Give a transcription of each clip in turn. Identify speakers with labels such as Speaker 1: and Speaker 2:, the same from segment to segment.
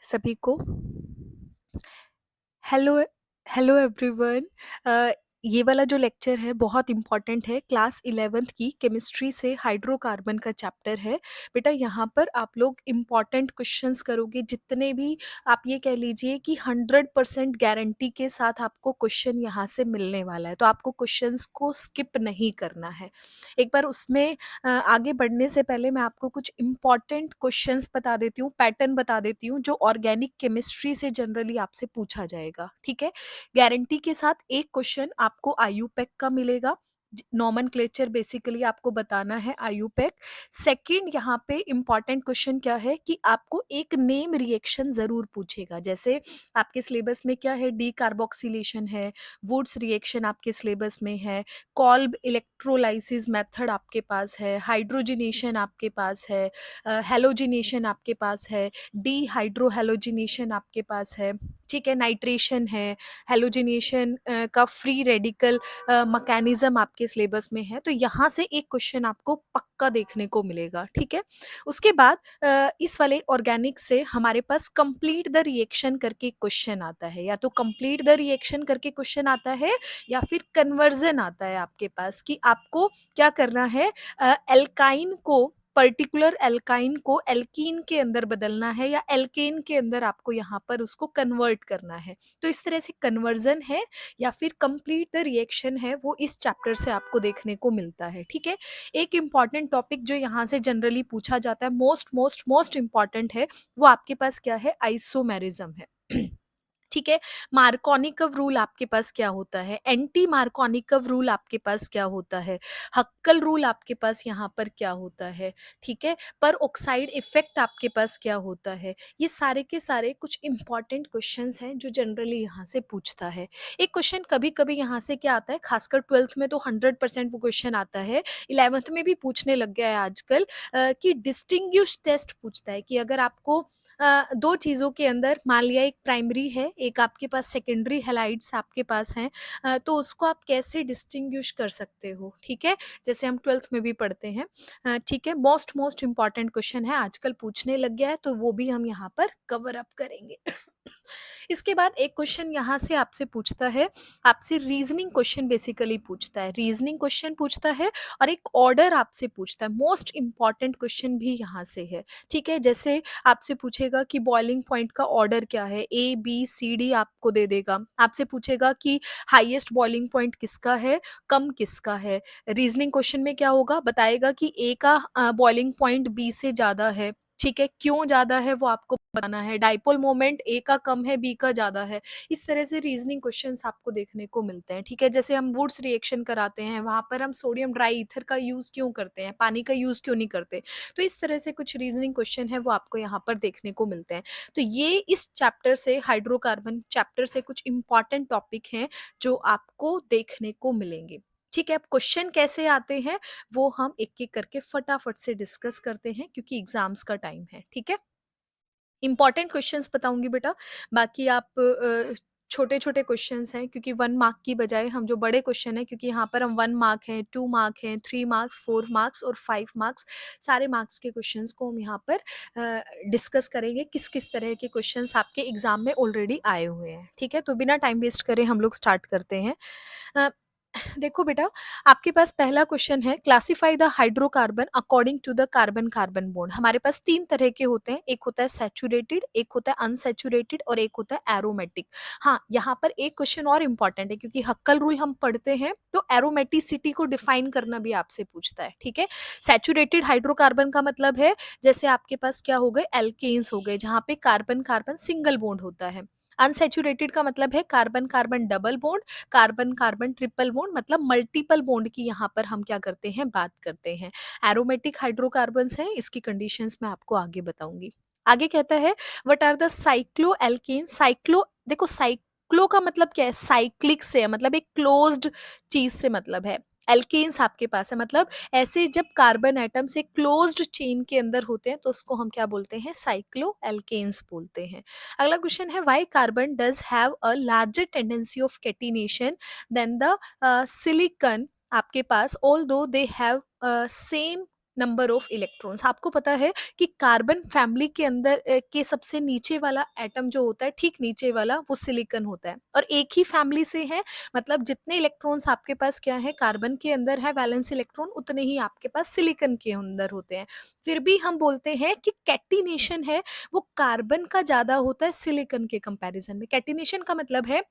Speaker 1: सभी को hello hello everyone. ये वाला जो लेक्चर है बहुत इम्पॉर्टेंट है। क्लास 11th की केमिस्ट्री से हाइड्रोकार्बन का चैप्टर है। बेटा यहाँ पर आप लोग इम्पॉर्टेंट क्वेश्चंस करोगे, जितने भी आप ये कह लीजिए कि 100% गारंटी के साथ आपको क्वेश्चन यहाँ से मिलने वाला है, तो आपको क्वेश्चंस को स्किप नहीं करना है। एक बार उसमें आगे बढ़ने से पहले मैं आपको कुछ इम्पॉर्टेंट क्वेश्चंस बता देती हूँ, पैटर्न बता देती हूँ जो ऑर्गेनिक केमिस्ट्री से जनरली आपसे पूछा जाएगा। ठीक है, गारंटी के साथ एक क्वेश्चन आपको आयुपेक का मिलेगा। नॉमेनक्लेचर बेसिकली आपको बताना है आयुपेक। सेकंड यहाँ पे इंपॉर्टेंट क्वेश्चन क्या है कि आपको एक नेम रिएक्शन जरूर पूछेगा। जैसे आपके सिलेबस में क्या है, डी कार्बोक्सिलेशन है, वुड्स रिएक्शन आपके सिलेबस में है, कॉल्ब इलेक्ट्रोलाइसिस मेथड आपके पास है, हाइड्रोजिनेशन आपके पास है, हेलोजिनेशन आपके पास है, डी हाइड्रोहेलोजिनेशन आपके पास है। ठीक है, नाइट्रेशन है, हेलोजिनेशन का फ्री रेडिकल मैकेनिज्म आपके सिलेबस में है। तो यहाँ से एक क्वेश्चन आपको पक्का देखने को मिलेगा। ठीक है, उसके बाद इस वाले ऑर्गेनिक से हमारे पास कंप्लीट द रिएक्शन करके क्वेश्चन आता है। या तो कंप्लीट द रिएक्शन करके क्वेश्चन आता है या फिर कन्वर्जन आता है आपके पास कि आपको क्या करना है, एल्काइन को, पर्टिकुलर एल्काइन को एल्कीन के अंदर बदलना है या एल्केन के अंदर आपको यहाँ पर उसको कन्वर्ट करना है। तो इस तरह से कन्वर्जन है या फिर कंप्लीट द रिएक्शन है, वो इस चैप्टर से आपको देखने को मिलता है। ठीक है, एक इंपॉर्टेंट टॉपिक जो यहाँ से जनरली पूछा जाता है, मोस्ट मोस्ट मोस्ट इंपॉर्टेंट है, वो आपके पास क्या है, आइसोमेरिज्म है। ठीक है, मार्कोनिकव रूल आपके पास क्या होता है, एंटी मार्कोनिकव रूल आपके पास क्या होता है, हक्कल रूल आपके पास यहाँ पर क्या होता है। ठीक है, पर ऑक्साइड इफेक्ट आपके पास क्या होता है। ये सारे के सारे कुछ इंपॉर्टेंट क्वेश्चंस हैं जो जनरली यहाँ से पूछता है। एक क्वेश्चन कभी कभी यहाँ से क्या आता है, खासकर 12th में तो 100% वो क्वेश्चन आता है, 11th में भी पूछने लग गया है आजकल, कि डिस्टिंग्विश टेस्ट पूछता है कि अगर आपको दो चीज़ों के अंदर, मान लिया एक प्राइमरी है, एक आपके पास सेकेंडरी हैलाइड्स आपके पास हैं, तो उसको आप कैसे डिस्टिंग्विश कर सकते हो। ठीक है, जैसे हम 12th में भी पढ़ते हैं। ठीक है, मोस्ट मोस्ट इंपॉर्टेंट क्वेश्चन है, आजकल पूछने लग गया है, तो वो भी हम यहाँ पर कवर अप करेंगे। इसके बाद एक क्वेश्चन यहाँ से आपसे पूछता है, आपसे रीजनिंग क्वेश्चन बेसिकली पूछता है, रीजनिंग क्वेश्चन पूछता है और एक ऑर्डर आपसे पूछता है। मोस्ट इंपॉर्टेंट क्वेश्चन भी यहाँ से है। ठीक है, जैसे आपसे पूछेगा कि बॉइलिंग पॉइंट का ऑर्डर क्या है, ए बी सी डी आपको दे देगा। आपसे पूछेगा कि हाईएस्ट बॉइलिंग पॉइंट किसका है, कम किसका है। रीजनिंग क्वेश्चन में क्या होगा, बताएगा कि ए का बॉइलिंग पॉइंट बी से ज्यादा है। ठीक है, क्यों ज्यादा है वो आपको बताना है। डाइपोल मोमेंट ए का कम है, बी का ज्यादा है। इस तरह से रीजनिंग क्वेश्चंस आपको देखने को मिलते हैं। ठीक है, जैसे हम वुड्स रिएक्शन कराते हैं, वहां पर हम सोडियम ड्राई ईथर का यूज क्यों करते हैं, पानी का यूज क्यों नहीं करते। तो इस तरह से कुछ रीजनिंग क्वेश्चन है वो आपको यहाँ पर देखने को मिलते हैं। तो ये इस चैप्टर से, हाइड्रोकार्बन चैप्टर से कुछ इंपॉर्टेंट टॉपिक हैं जो आपको देखने को मिलेंगे। ठीक है, अब क्वेश्चन कैसे आते हैं वो हम एक एक करके फटाफट से डिस्कस करते हैं, क्योंकि एग्जाम्स का टाइम है। ठीक है, इंपॉर्टेंट क्वेश्चंस बताऊंगी बेटा, बाकी आप छोटे छोटे क्वेश्चंस हैं, क्योंकि 1 मार्क की बजाय हम जो बड़े क्वेश्चन है, क्योंकि यहाँ पर हम 1 मार्क हैं, 2 मार्क हैं, 3 मार्क्स, 4 मार्क्स और 5 मार्क्स, सारे मार्क्स के क्वेश्चंस को हम यहाँ पर डिस्कस करेंगे, किस किस तरह के क्वेश्चंस आपके एग्जाम में ऑलरेडी आए हुए हैं। ठीक है, तो बिना टाइम वेस्ट करे हम लोग स्टार्ट करते हैं। अ, देखो बेटा, आपके पास पहला क्वेश्चन है, classify the hydrocarbon according to the carbon carbon bond. हमारे पास 3 तरह के होते हैं, एक होता है सैचुरेटेड, एक होता है अनसैचुरेटेड और एक होता है एरोमेटिक। हाँ, यहाँ पर एक क्वेश्चन और इंपॉर्टेंट है, क्योंकि हक्कल रूल हम पढ़ते हैं तो एरोमेटिसिटी को डिफाइन करना भी आपसे पूछता है। ठीक है, सैचुरेटेड हाइड्रोकार्बन का मतलब है, जैसे आपके पास क्या हो गए, एल्केन्स हो गए, जहाँ पे कार्बन कार्बन सिंगल बॉन्ड होता है। अनसैचुरेटेड का मतलब है carbon carbon double bond, carbon carbon triple bond, मतलब मल्टीपल बॉन्ड की यहाँ पर हम क्या करते हैं, बात करते हैं। एरोमेटिक हाइड्रोकार्बन्स हैं, इसकी कंडीशंस मैं आपको आगे बताऊंगी। आगे कहता है, what are the cycloalkane. Cyclo, देखो साइक्लो का मतलब क्या है, साइक्लिक से है, मतलब एक क्लोज्ड चीज से मतलब है। एल्केन्स आपके पास है, मतलब ऐसे जब कार्बन एटम से क्लोज्ड चेन के अंदर होते हैं तो उसको हम क्या बोलते हैं, साइक्लो एल्केन्स बोलते हैं। अगला क्वेश्चन है, why carbon does have a larger tendency of catenation than the silicon आपके पास, although they have same number of electrons. आपको पता है कि कार्बन फैमिली के अंदर के सबसे नीचे वाला एटम जो होता है, ठीक नीचे वाला, वो सिलिकॉन होता है और एक ही फैमिली से है, मतलब जितने इलेक्ट्रॉन्स आपके पास क्या है कार्बन के अंदर है वैलेंस इलेक्ट्रॉन, उतने ही आपके पास सिलिकॉन के अंदर होते हैं। फिर भी हम बोलते हैं कि कैटिनेशन है वो कार्बन का ज्यादा होता है सिलिकॉन के कंपैरिजन में। कैटिनेशन का मतलब है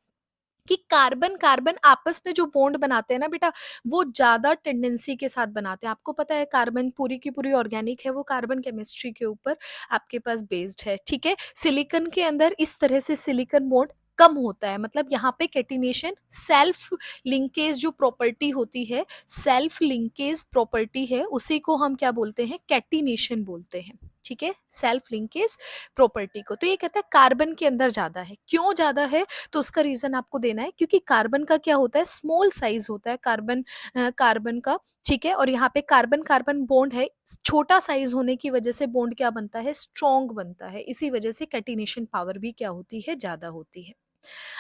Speaker 1: कि कार्बन कार्बन आपस में जो बॉन्ड बनाते हैं ना बेटा, वो ज्यादा टेंडेंसी के साथ बनाते हैं। आपको पता है कार्बन पूरी की पूरी ऑर्गेनिक है, वो कार्बन केमिस्ट्री के ऊपर आपके पास बेस्ड है, ठीक है। सिलिकॉन के अंदर इस तरह से सिलिकॉन बॉन्ड कम होता है, मतलब यहाँ पे कैटिनेशन सेल्फ लिंकेज जो प्रॉपर्टी होती है, सेल्फ लिंकेज प्रॉपर्टी है, उसी को हम क्या बोलते हैं, कैटिनेशन बोलते हैं, ठीक है, सेल्फ लिंकेज प्रॉपर्टी को। तो ये कहता है कार्बन के अंदर ज्यादा है। क्यों ज्यादा है? तो उसका रीजन आपको देना है, क्योंकि कार्बन का क्या होता है, स्मॉल साइज होता है कार्बन, कार्बन का, ठीक है। और यहाँ पे कार्बन कार्बन बॉन्ड है, छोटा साइज होने की वजह से बॉन्ड क्या बनता है, स्ट्रॉन्ग बनता है, इसी वजह से कैटिनेशन पावर भी क्या होती है, ज्यादा होती है।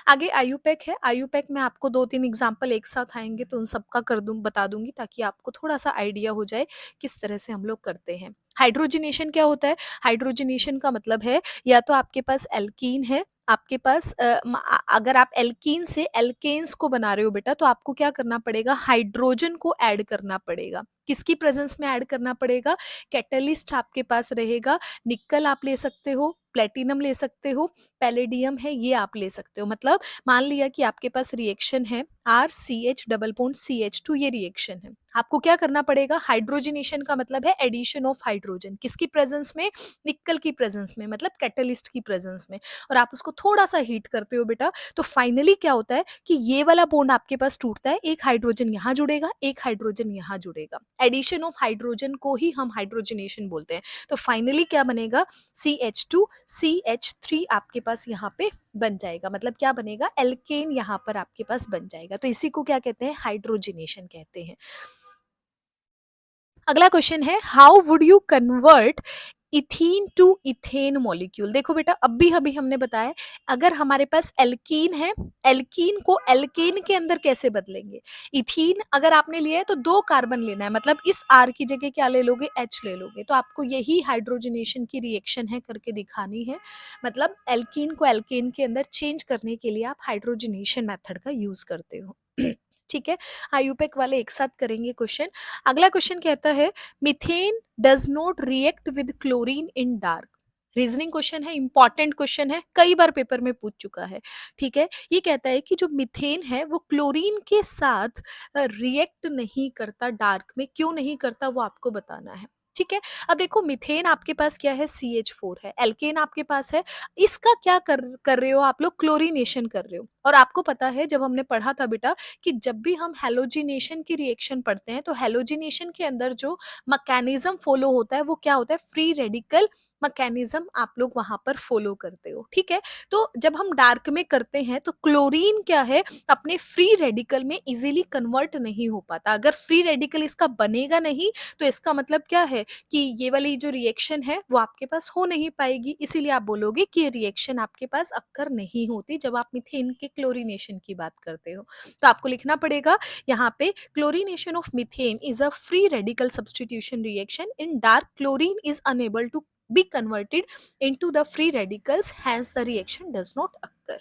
Speaker 1: आगे आयुपैक है। आयुपैक में आपको 2-3 एग्जांपल एक साथ आएंगे तो उन सबका कर दूं, बता दूंगी, ताकि आपको थोड़ा सा आइडिया हो जाए किस तरह से हम लोग करते हैं। हाइड्रोजनेशन क्या होता है? हाइड्रोजनेशन का मतलब है, या तो आपके पास एल्कीन है, आपके पास अगर आप एल्कीन से एल्केन्स को बना रहे हो बेटा, तो आपको क्या करना पड़ेगा, हाइड्रोजन को ऐड करना पड़ेगा। किसकी प्रेजेंस में ऐड करना पड़ेगा? कैटलिस्ट आपके पास रहेगा, निकल आप ले सकते हो, प्लेटिनम ले सकते हो, पैलेडियम है, ये आप ले सकते हो। मतलब मान लिया कि आपके पास रिएक्शन है RCH डबल बॉन्ड CH2, ये रिएक्शन है, आपको क्या करना पड़ेगा, हाइड्रोजनेशन का मतलब है एडिशन ऑफ हाइड्रोजन, किसकी प्रेजेंस में, निकल की प्रेजेंस में, मतलब कैटलिस्ट की प्रेजेंस में, और आप उसको थोड़ा सा हीट करते हो बेटा, तो फाइनली क्या होता है कि ये वाला बॉन्ड आपके पास टूटता है, एक हाइड्रोजन यहाँ जुड़ेगा, एक हाइड्रोजन यहाँ जुड़ेगा, एडिशन ऑफ हाइड्रोजन को ही हम हाइड्रोजनेशन बोलते हैं। तो फाइनली क्या बनेगा, CH2CH3 आपके पास यहाँ पे बन जाएगा, मतलब क्या बनेगा, एल्केन यहाँ पर आपके पास बन जाएगा। तो इसी को क्या कहते हैं, हाइड्रोजनेशन कहते हैं। अगला क्वेश्चन है, how would you convert ethene to ethane molecule. देखो बेटा, अभी अभी हमने बताया, अगर हमारे पास एल्कीन है, एल्कीन को एल्केन के अंदर कैसे बदलेंगे। इथीन अगर आपने लिया है तो 2 कार्बन लेना है, मतलब इस R की जगह क्या ले लोगे, H ले लोगे, तो आपको यही हाइड्रोजनेशन की रिएक्शन है करके दिखानी है। मतलब एल्कीन को एल्केन के अंदर चेंज करने के लिए आप हाइड्रोजनेशन मेथड का यूज करते हो। ठीक है, आयुपेक वाले एक साथ करेंगे क्वेश्चन। अगला क्वेश्चन कहता है, methane does not react with chlorine in dark. Reasoning question है, इंपॉर्टेंट क्वेश्चन है, कई बार पेपर में पूछ चुका है, ठीक है। ये कहता है कि जो मिथेन है वो क्लोरीन के साथ रिएक्ट नहीं करता डार्क में, क्यों नहीं करता वो आपको बताना है, ठीक है। अब देखो, मिथेन आपके पास क्या है, CH4 है, एल्केन आपके पास है, इसका क्या कर रहे हो आप लोग, क्लोरीनेशन कर रहे हो। और आपको पता है, जब हमने पढ़ा था बेटा कि जब भी हम हेलोजिनेशन की रिएक्शन पढ़ते हैं, तो हेलोजिनेशन के अंदर जो मैकेनिज्म फॉलो होता है वो क्या होता है, फ्री रेडिकल मैकेनिज्म आप लोग वहां पर फॉलो करते हो, ठीक है। तो जब हम डार्क में करते हैं तो क्लोरीन क्या है, अपने फ्री रेडिकल में इजीली कन्वर्ट नहीं हो पाता। अगर फ्री रेडिकल इसका बनेगा नहीं, तो इसका मतलब क्या है कि ये वाली जो रिएक्शन है वो आपके पास हो नहीं पाएगी, इसीलिए आप बोलोगे कि रिएक्शन आपके पास अक्कर नहीं होती जब आप मीथेन के क्लोरीनेशन की बात करते हो। तो आपको लिखना पड़ेगा यहाँ पे, chlorination of methane is a free radical substitution reaction, in dark chlorine is unable to be converted into the free radicals, hence the reaction does not occur।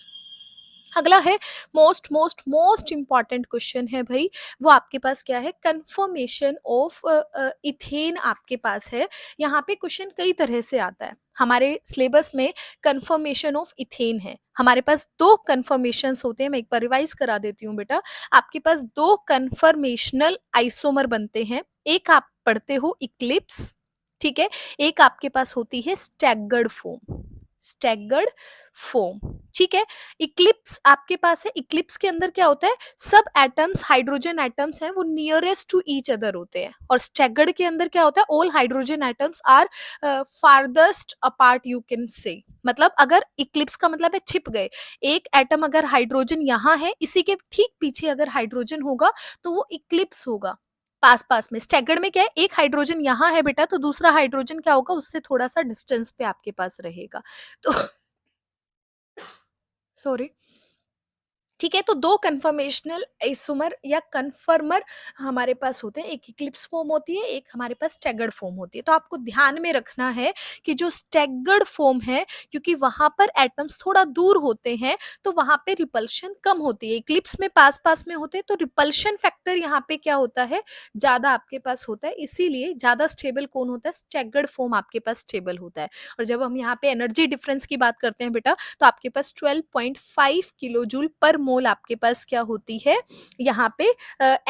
Speaker 1: अगला है, most most most important question है भाई, वो आपके पास क्या है, confirmation of ethane आपके पास है। यहाँ पे क्वेश्चन कई तरह से आता है, हमारे सिलेबस में कंफर्मेशन ऑफ इथेन है, हमारे पास 2 कंफर्मेशन होते हैं। मैं एक बार रिवाइज करा देती हूँ बेटा, आपके पास 2 कंफर्मेशनल आइसोमर बनते हैं, एक आप पढ़ते हो इक्लिप्स, ठीक है, एक आपके पास होती है स्टैगर्ड फोम, स्टैगर्ड फोम, ठीक है। इक्लिप्स आपके पास है, इक्लिप्स के अंदर क्या होता है, सब एटम्स, हाइड्रोजन एटम्स हैं वो नियरेस्ट टू ईच अदर होते हैं, और स्टैगर्ड के अंदर क्या होता है, all hydrogen atoms are farthest apart, you can say. मतलब अगर इक्लिप्स का मतलब है छिप गए, एक एटम अगर हाइड्रोजन यहाँ है, इसी के ठीक पीछे अगर हाइड्रोजन होगा तो वो इक्लिप्स होगा, पास पास में। स्टैगर्ड में क्या है, एक हाइड्रोजन यहाँ है बेटा, तो दूसरा हाइड्रोजन क्या होगा, उससे थोड़ा सा डिस्टेंस पे आपके पास रहेगा। तो सॉरी, ठीक है, तो 2 कन्फर्मेशनल आइसोमर या कन्फर्मर हमारे पास होते हैं, एक इक्लिप्स फॉर्म होती है, एक हमारे पास स्टैगर्ड फॉर्म होती है। तो आपको ध्यान में रखना है कि जो स्टैगर्ड फॉर्म है, क्योंकि वहाँ पर एटम्स थोड़ा दूर होते हैं, तो वहाँ पे रिपल्शन कम होती है। इक्लिप्स में पास-पास में होते हैं, तो रिपल्शन फैक्टर यहाँ पे क्या होता है, ज़्यादा आपके पास होता है, इसीलिए ज़्यादा स्टेबल कौन होता है, स्टैगर्ड फॉर्म आपके पास स्टेबल होता है। और जब हम यहाँ पे एनर्जी डिफरेंस की बात करते हैं बेटा, तो आपके पास 12.5 किलो जूल पर मोल आपके पास क्या होती है, यहाँ पे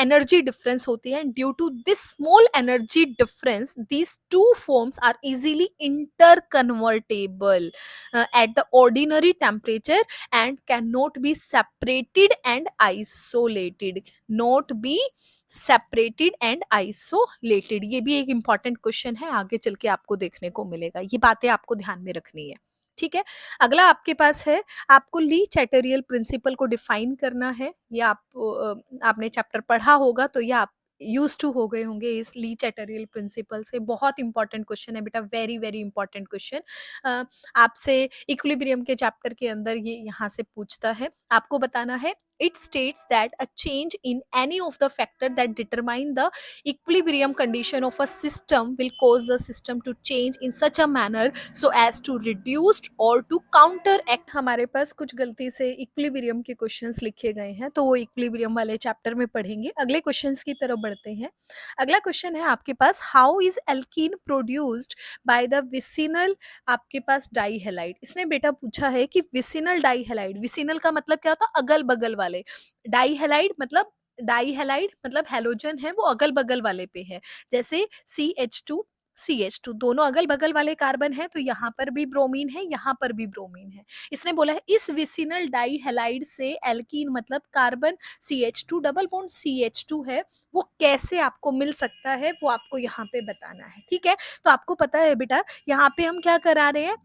Speaker 1: एनर्जी डिफरेंस होती है। Due to this small energy difference these two forms are easily interconvertible at the ordinary temperature and can not be separated and isolated, not be separated and isolated. ये भी एक important question है, आगे चल के आपको देखने को मिलेगा, ये बातें आपको ध्यान में रखनी है। ठीक है, अगला आपके पास है, आपको ली चैटरियल प्रिंसिपल को डिफाइन करना है। ये आपने चैप्टर पढ़ा होगा, तो ये आप यूज टू हो गए होंगे इस ली चैटरियल प्रिंसिपल से। बहुत इंपॉर्टेंट क्वेश्चन है बेटा, वेरी वेरी इंपॉर्टेंट क्वेश्चन। आपसे इक्विलिब्रियम के चैप्टर के अंदर ये यहाँ से पूछता है, आपको बताना है it states that a change in any of the factor that determine the equilibrium condition of a system will cause the system to change in such a manner so as to reduce or to counteract। हमारे पास कुछ गलती से equilibrium के questions लिखे गए हैं, तो वो इक्विलिब्रियम वाले चैप्टर में पढ़ेंगे। अगले क्वेश्चंस की तरफ बढ़ते हैं। अगला क्वेश्चन है आपके पास, how is alkene produced by the vicinal आपके पास डाइहेलाइड। इसने बेटा पूछा है कि विसिनल डाइहेलाइड, विसिनल का मतलब क्या होता है, अगल बगल वाले, डाइहेलाइड मतलब हेलोजन है वो अगल बगल वाले पे है। जैसे CH2 दोनों अगल बगल वाले कार्बन है, तो यहाँ पर भी ब्रोमीन है, यहाँ पर भी ब्रोमीन है। इसने बोला है इस विसिनल डाइहेलाइड से एल्कीन मतलब carbon CH2 double bond CH2 है, वो कैसे आपको मिल सकता है, वो आपको यहाँ पे बताना है। ठीक है, तो आपको पता है बेटा, यहाँ पे हम क्या करा रहे हैं,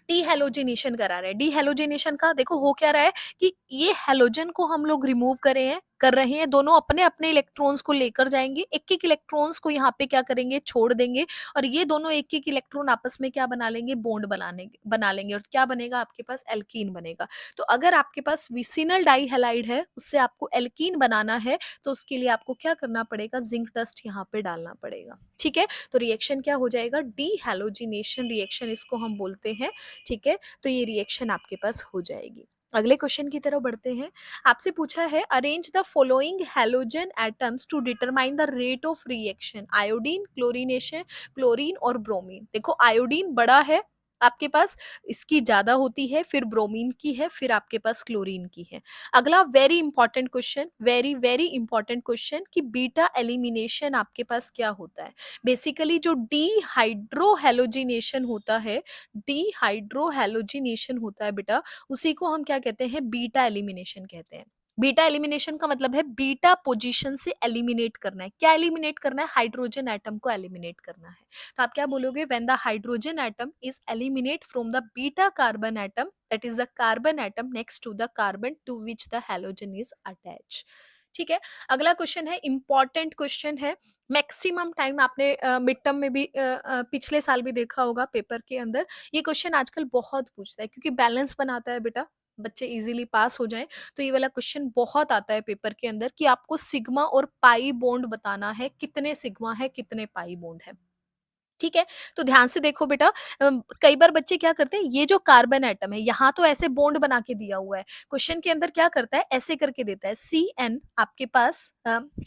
Speaker 1: डीहेलोजिनेशन करा रहे हैं। डीहेलोजिनेशन का देखो हो क्या रहा है कि ये हेलोजन को हम लोग रिमूव कर रहे हैं, दोनों अपने अपने इलेक्ट्रॉन्स को लेकर जाएंगे, एक एक इलेक्ट्रॉन्स को यहाँ पे क्या करेंगे, छोड़ देंगे, और ये दोनों एक एक इलेक्ट्रॉन आपस में क्या बना लेंगे, बॉन्ड बना लेंगे, और क्या बनेगा आपके पास, एल्कीन बनेगा। तो अगर आपके पास विसिनल डाइहेलाइड है, उससे आपको एल्कीन बनाना है, तो उसके लिए आपको क्या करना पड़ेगा, जिंक डस्ट यहाँ पे डालना पड़ेगा। ठीक है, तो रिएक्शन क्या हो जाएगा, डीहेलोजिनेशन रिएक्शन इसको हम बोलते हैं। ठीक है, तो ये रिएक्शन आपके पास हो जाएगी। अगले क्वेश्चन की तरफ बढ़ते हैं। आपसे पूछा है, arrange the following halogen atoms to determine the rate of reaction, iodine, chlorination, chlorine और ब्रोमीन। देखो आयोडीन बड़ा है आपके पास, इसकी ज्यादा होती है, फिर ब्रोमीन की है, फिर आपके पास क्लोरीन की है। अगला very important question, very very important question, कि बीटा एलिमिनेशन आपके पास क्या होता है। बेसिकली जो डीहाइड्रोहेलोजिनेशन होता है, डीहाइड्रोहेलोजिनेशन होता है बेटा, उसी को हम क्या कहते हैं, बीटा एलिमिनेशन कहते हैं। बीटा एलिमिनेशन का मतलब है बीटा पोजीशन से एलिमिनेट करना है। क्या एलिमिनेट करना है, हाइड्रोजन एटम को एलिमिनेट करना है। तो आप क्या बोलोगे, when the hydrogen atom is eliminate from the beta carbon atom, that is the carbon atom next to the carbon to which the halogen is attach. ठीक है, अगला क्वेश्चन है, इंपॉर्टेंट क्वेश्चन है, मैक्सिमम टाइम आपने mid term में भी पिछले साल भी देखा होगा पेपर के अंदर। ये क्वेश्चन आजकल बहुत पूछता है, क्योंकि बैलेंस बनाता है बेटा, बच्चे इजीली पास हो जाएं, तो ये वाला क्वेश्चन बहुत आता है पेपर के अंदर, कि आपको सिग्मा और पाई बॉन्ड बताना है, कितने सिग्मा है कितने पाई बॉन्ड है। ठीक है, तो ध्यान से देखो बेटा, कई बार बच्चे क्या करते हैं, ये जो कार्बन एटम है यहाँ तो ऐसे बॉन्ड बना के दिया हुआ है, क्वेश्चन के अंदर क्या करता है, ऐसे करके देता है CN आपके पास,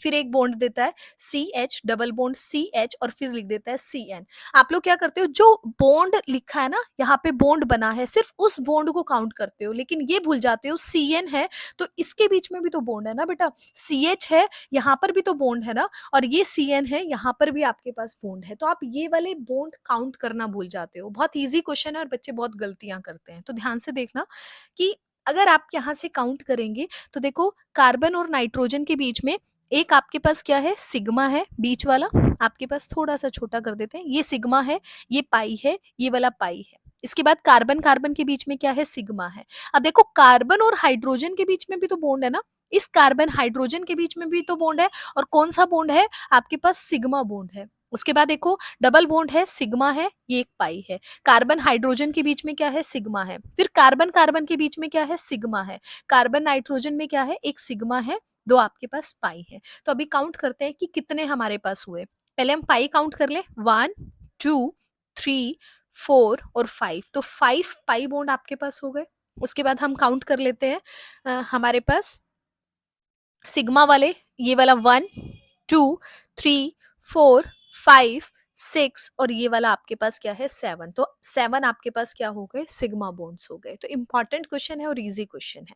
Speaker 1: फिर एक बॉन्ड देता है CH डबल बॉन्ड CH, और फिर लिख देता है CN। आप लोग क्या करते हो, जो बॉन्ड लिखा है ना, यहाँ पे बॉन्ड बना है, सिर्फ उस बॉन्ड को काउंट करते हो, लेकिन ये भूल जाते हो CN है, तो इसके बीच में भी तो बॉन्ड है ना बेटा, CH है, यहाँ पर भी तो बॉन्ड है ना, और ये CN है, यहाँ पर भी आपके पास बॉन्ड है, तो आप ये वाले बॉन्ड काउंट करना भूल जाते हो। बहुत इजी क्वेश्चन है और बच्चे बहुत गलतियां करते हैं, तो ध्यान से देखना कि अगर आप यहाँ से काउंट करेंगे, तो देखो कार्बन और नाइट्रोजन के बीच में एक आपके पास क्या है, सिग्मा है, बीच वाला आपके पास थोड़ा सा छोटा कर देते हैं, ये सिग्मा है, ये पाई है, ये वाला पाई है। इसके बाद कार्बन कार्बन के बीच में क्या है, सिग्मा है। अब देखो कार्बन और हाइड्रोजन के बीच में भी तो बॉन्ड है ना, इस कार्बन हाइड्रोजन के बीच में भी तो बॉन्ड है, और कौन सा बॉन्ड है आपके पास, सिग्मा बॉन्ड है। उसके बाद देखो डबल बॉन्ड है, सिग्मा है, ये एक पाई है। कार्बन हाइड्रोजन के बीच में क्या है, सिग्मा है। फिर कार्बन कार्बन के बीच में क्या है, सिग्मा है। कार्बन नाइट्रोजन में क्या है, एक सिग्मा है, दो आपके पास पाई है। तो अभी काउंट करते हैं कि कितने हमारे पास हुए। पहले हम पाई काउंट कर ले, 1 2 3 4 और 5, तो 5 पाई बॉन्ड आपके पास हो गए। उसके बाद हम काउंट कर लेते हैं, हमारे पास सिग्मा वाले, ये वाला 1 2 3 4 5 6, और ये वाला आपके पास क्या है, 7। तो 7 आपके पास क्या हो गए, सिग्मा बॉन्ड्स हो गए। तो इंपॉर्टेंट क्वेश्चन है और इजी क्वेश्चन है।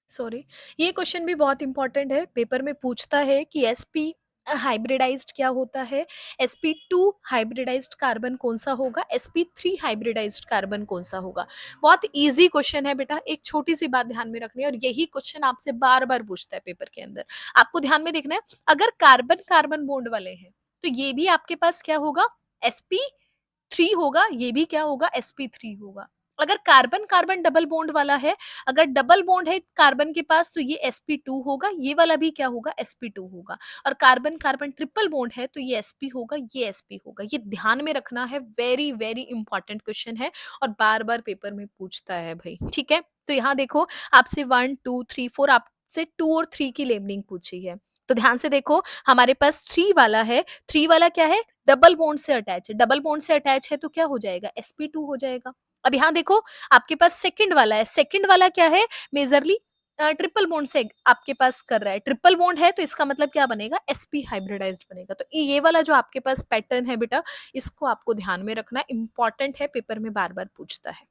Speaker 1: सॉरी, ये क्वेश्चन भी बहुत इंपॉर्टेंट है, पेपर में पूछता है कि sp हाइब्रिडाइज्ड क्या होता है, sp2 हाइब्रिडाइज्ड कार्बन कौन सा होगा, sp3 हाइब्रिडाइज्ड कार्बन कौन सा होगा। बहुत इजी क्वेश्चन है बेटा, एक छोटी सी बात ध्यान में रखनी है, और यही क्वेश्चन आपसे बार बार पूछता है पेपर के अंदर। आपको ध्यान में देखना है, अगर कार्बन कार्बन बॉन्ड वाले हैं तो ये भी आपके पास क्या होगा, sp3 होगा, ये भी क्या होगा, sp3 होगा। अगर कार्बन कार्बन डबल बॉन्ड वाला है, अगर डबल बॉन्ड है कार्बन के पास, तो ये sp2 होगा, ये वाला भी क्या होगा, sp2 होगा। और कार्बन कार्बन ट्रिपल बॉन्ड है तो ये sp होगा, ये sp होगा। ये ध्यान में रखना है, वेरी वेरी इंपॉर्टेंट क्वेश्चन है, और बार बार पेपर में पूछता है भाई, ठीक है। तो यहाँ देखो, आपसे 1 2 3 4, आपसे 2 और 3 की लेबलिंग पूछी है। तो ध्यान से देखो, हमारे पास 3 वाला है, 3 वाला क्या है, डबल बॉन्ड से अटैच है। डबल बॉन्ड से अटैच है तो क्या हो जाएगा, sp2 हो जाएगा। अब यहाँ देखो, आपके पास सेकंड वाला है, सेकंड वाला क्या है, मेजरली ट्रिपल बॉन्ड से आपके पास कर रहा है। ट्रिपल बॉन्ड है तो इसका मतलब क्या बनेगा, sp हाइब्रिडाइज्ड बनेगा। तो ये वाला जो आपके पास पैटर्न है बेटा, इसको आपको ध्यान में रखना, इंपॉर्टेंट है, पेपर में बार बार पूछता है।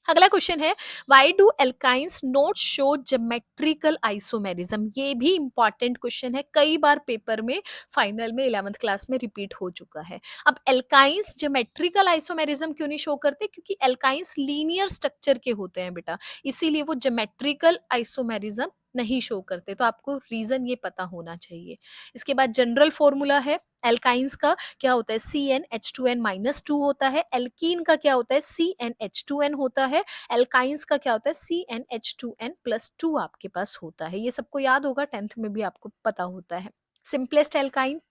Speaker 1: अगला क्वेश्चन है, why do alkynes not show geometrical isomerism. ये भी इंपॉर्टेंट क्वेश्चन है, कई बार पेपर में फाइनल में 11th क्लास में रिपीट हो चुका है। अब एल्काइंस ज्योमेट्रिकल आइसोमेरिज्म क्यों नहीं शो करते, क्योंकि एल्काइंस लीनियर स्ट्रक्चर के होते हैं बेटा, इसीलिए वो ज्योमेट्रिकल आइसोमेरिज्म नहीं शो करते। तो आपको रीजन ये पता होना चाहिए। इसके बाद जनरल फॉर्मूला है एल्काइंस का, क्या होता है, CnH2n-2 होता है। एल्कीन का क्या होता है, CnH2n होता है। एल्काइंस का क्या होता है, CnH2n+2 आपके पास होता है। ये सबको याद होगा, 10th में भी आपको पता होता है। सिंपलेस्ट एल्काइन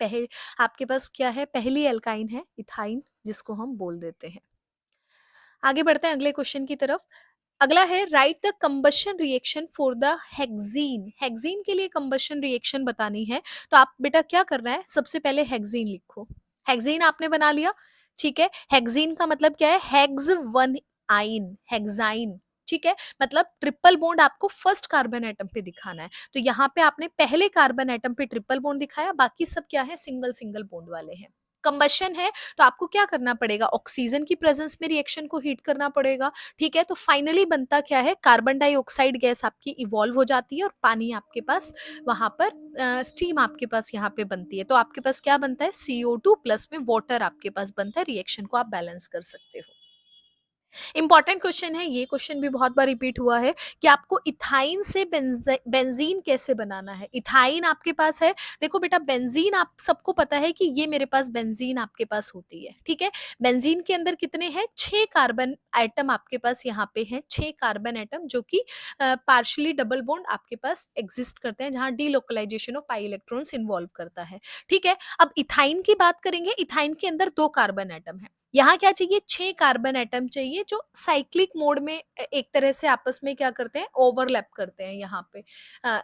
Speaker 1: आपके पास क्या है, पहली एल्काइन है इथाइन, जिसको हम बोल देते हैं। आगे बढ़ते हैं अगले क्वेश्चन की तरफ। अगला है, right the combustion reaction for the hexene. Hexene के लिए कंबशन रिएक्शन बतानी है, तो आप बेटा क्या करना है, सबसे पहले हेक्सीन लिखो। हेक्सीन आपने बना लिया, ठीक है। हेक्सीन का मतलब क्या है, हेक्स वन आइन, हेक्साइन, ठीक है। मतलब ट्रिपल बॉन्ड आपको फर्स्ट कार्बन एटम पे दिखाना है। तो यहाँ पे आपने पहले कार्बन एटम पे ट्रिपल बॉन्ड दिखाया, बाकी सब क्या है, सिंगल सिंगल बॉन्ड वाले हैं। कंबशन है तो आपको क्या करना पड़ेगा, ऑक्सीजन की प्रेजेंस में रिएक्शन को हीट करना पड़ेगा, ठीक है। तो फाइनली बनता क्या है, कार्बन डाइऑक्साइड गैस आपकी इवॉल्व हो जाती है, और पानी आपके पास वहां पर स्टीम आपके पास यहाँ पे बनती है। तो आपके पास क्या बनता है, CO2 प्लस में वाटर आपके पास बनता है। रिएक्शन को आप बैलेंस कर सकते हो। इंपॉर्टेंट क्वेश्चन है, ये क्वेश्चन भी बहुत बार रिपीट हुआ है कि आपको इथाइन से बेंजीन कैसे बनाना है। इथाइन आपके पास है, देखो बेटा, बेंजीन आप सबको पता है कि ये मेरे पास बेंजीन आपके पास होती है, ठीक है। बेंजीन के अंदर कितने हैं, 6 कार्बन एटम आपके पास यहाँ पे हैं, 6 कार्बन एटम, जो कि पार्शली डबल बॉन्ड आपके पास एग्जिस्ट करते हैं, जहां delocalization of pi electrons involve करता है, ठीक है। अब इथाइन की बात करेंगे, इथाइन के अंदर 2 कार्बन एटम है। यहाँ क्या चाहिए, 6 कार्बन एटम चाहिए, जो साइक्लिक मोड में एक तरह से आपस में क्या करते हैं, ओवरलैप करते हैं यहाँ पे,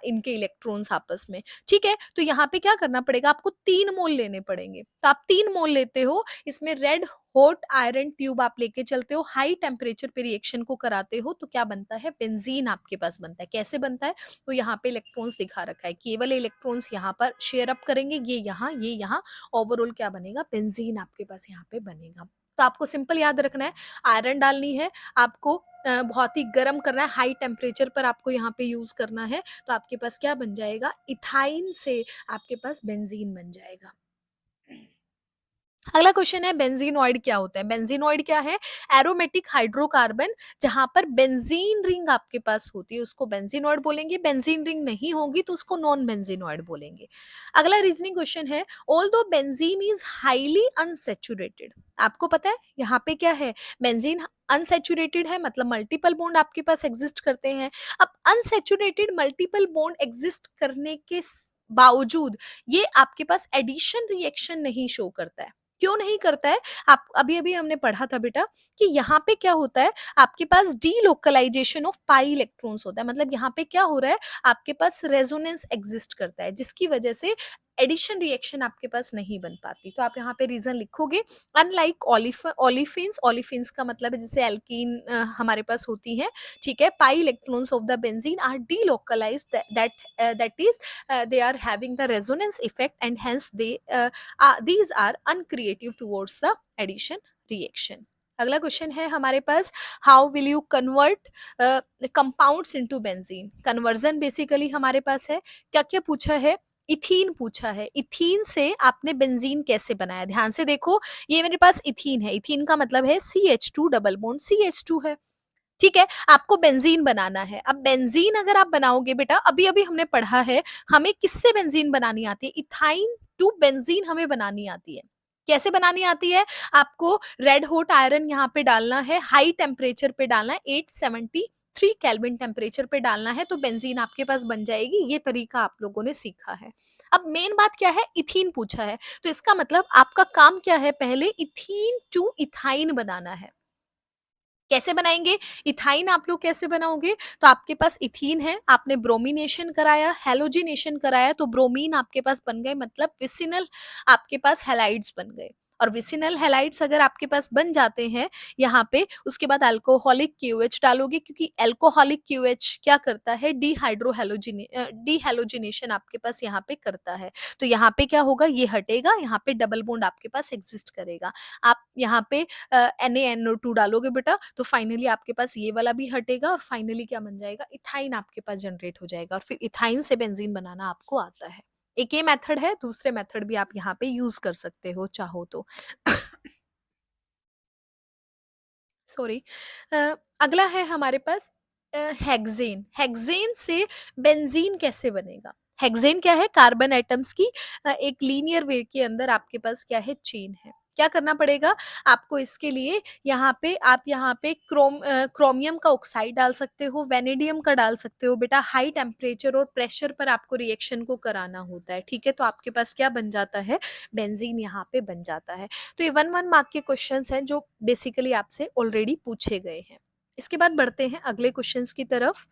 Speaker 1: इनके इलेक्ट्रॉन्स आपस में, ठीक है। तो यहाँ पे क्या करना पड़ेगा, आपको 3 मोल लेने पड़ेंगे। तो आप 3 मोल लेते हो, इसमें रेड हॉट आयरन ट्यूब आप लेके चलते हो, हाई टेम्परेचर पे रिएक्शन को कराते हो, तो क्या बनता है, बेंजीन आपके पास बनता है। कैसे बनता है, तो यहाँ पे इलेक्ट्रॉन्स दिखा रखा है, केवल इलेक्ट्रॉन्स यहाँ पर शेयर अप करेंगे, ये यहाँ, ओवरऑल क्या बनेगा, बेंजीन आपके पास यहाँ पे बनेगा। तो आपको सिंपल याद रखना है, आयरन डालनी है आपको, बहुत ही गर्म करना है, हाई टेम्परेचर पर आपको यहाँ पे यूज करना है। तो आपके पास क्या बन जाएगा, इथाइन से आपके पास बेंजीन बन जाएगा। अगला क्वेश्चन है, बेंजीनॉइड क्या होता है। बेंजीनॉइड क्या है, एरोमेटिक हाइड्रोकार्बन, जहां पर बेंजीन रिंग आपके पास होती है, उसको बेंजीनॉइड बोलेंगे। बेंजीन रिंग नहीं होगी तो उसको नॉन बेंजीनॉइड बोलेंगे। अगला रीजनिंग क्वेश्चन है, although benzene is highly unsaturated. आपको पता है यहाँ पे क्या है, बेंजीन अनसेचुरेटेड है, मतलब मल्टीपल बॉन्ड आपके पास एग्जिस्ट करते हैं। अब अनसेचुरेटेड मल्टीपल बॉन्ड एग्जिस्ट करने के बावजूद ये आपके पास एडिशन रिएक्शन नहीं शो करता है। क्यों नहीं करता है? आप अभी-अभी हमने पढ़ा था बेटा कि यहाँ पे क्या होता है, आपके पास डीलोकलाइजेशन ऑफ पाई इलेक्ट्रॉन्स होता है। मतलब यहाँ पे क्या हो रहा है, आपके पास रेजोनेंस एग्जिस्ट करता है, जिसकी वजह से एडिशन रिएक्शन आपके पास नहीं बन पाती। तो आप यहाँ पे रीजन लिखोगे, अनलाइक ओलिफिन्स, ओलिफिन्स का मतलब है जैसे एल्कीन हमारे पास होती है, ठीक है, pi electrons of the benzene are delocalized, that is they are having the resonance effect, and hence these are uncreative towards the addition reaction. अगला क्वेश्चन है हमारे पास, how will you convert compounds into benzene. Conversion basically हमारे पास है, क्या क्या पूछा है, इथीन पूछा है, इथीन से आपने बेंजीन कैसे बनाया। ध्यान से देखो, ये मेरे पास इथीन है, इथीन का मतलब है CH2 डबल बॉन्ड CH2 है, ठीक है, आपको बेंजीन बनाना है। अब बेंजीन अगर आप बनाओगे बेटा, अभी अभी हमने पढ़ा है, हमें किससे बेंजीन बनानी आती है, इथाइन टू बेंजीन हमें बनानी आती है। कैसे बनानी आती है, आपको रेड हॉट आयरन यहाँ पे डालना है, हाई टेम्परेचर पे डालना है, 873 केल्विन टेम्परेचर पे डालना है, तो बेंजीन आपके पास बन जाएगी। ये तरीका आप लोगों ने सीखा है। अब मेन बात क्या है, इथीन पूछा है, तो इसका मतलब आपका काम क्या है, पहले इथीन टू इथाइन बनाना है। कैसे बनाएंगे, इथाइन आप लोग कैसे बनाओगे, तो आपके पास इथीन है, आपने ब्रोमिनेशन कराया, हेलोजिनेशन कराया, तो ब्रोमीन आपके पास बन गए, मतलब विसिनल आपके पास हेलाइड्स बन गए। और विसिनल हेलाइड्स अगर आपके पास बन जाते हैं यहाँ पे, उसके बाद अल्कोहलिक क्यूएच डालोगे, क्योंकि अल्कोहलिक क्यूएच क्या करता है, डीहाइड्रोहेलोजिनेशन आपके पास यहाँ पे करता है। तो यहाँ पे क्या होगा, ये हटेगा, यहाँ पे डबल बॉन्ड आपके पास एग्जिस्ट करेगा। आप यहाँ पे NaNO2 डालोगे बेटा, तो फाइनली आपके पास ये वाला भी हटेगा, और फाइनली क्या बन जाएगा, इथाइन आपके पास जनरेट हो जाएगा, और फिर इथाइन से बेंजीन बनाना आपको आता है। एक ये मेथड है, दूसरे मेथड भी आप यहाँ पे यूज कर सकते हो चाहो तो। सॉरी। अगला है हमारे पास हेक्सेन। हेक्सेन से बेंजीन कैसे बनेगा। हेक्सेन क्या है, कार्बन एटम्स की एक लीनियर वे के अंदर आपके पास क्या है, चेन है। क्या करना पड़ेगा आपको इसके लिए, यहाँ पे आप यहाँ पे क्रोमियम का ऑक्साइड डाल सकते हो, वेनेडियम का डाल सकते हो बेटा। हाई टेम्परेचर और प्रेशर पर आपको रिएक्शन को कराना होता है, ठीक है, तो आपके पास क्या बन जाता है, बेंजीन यहाँ पे बन जाता है। तो ये 1 1 मार्क के क्वेश्चंस हैं जो बेसिकली आपसे ऑलरेडी पूछे गए हैं। इसके बाद बढ़ते हैं अगले क्वेश्चंस की तरफ।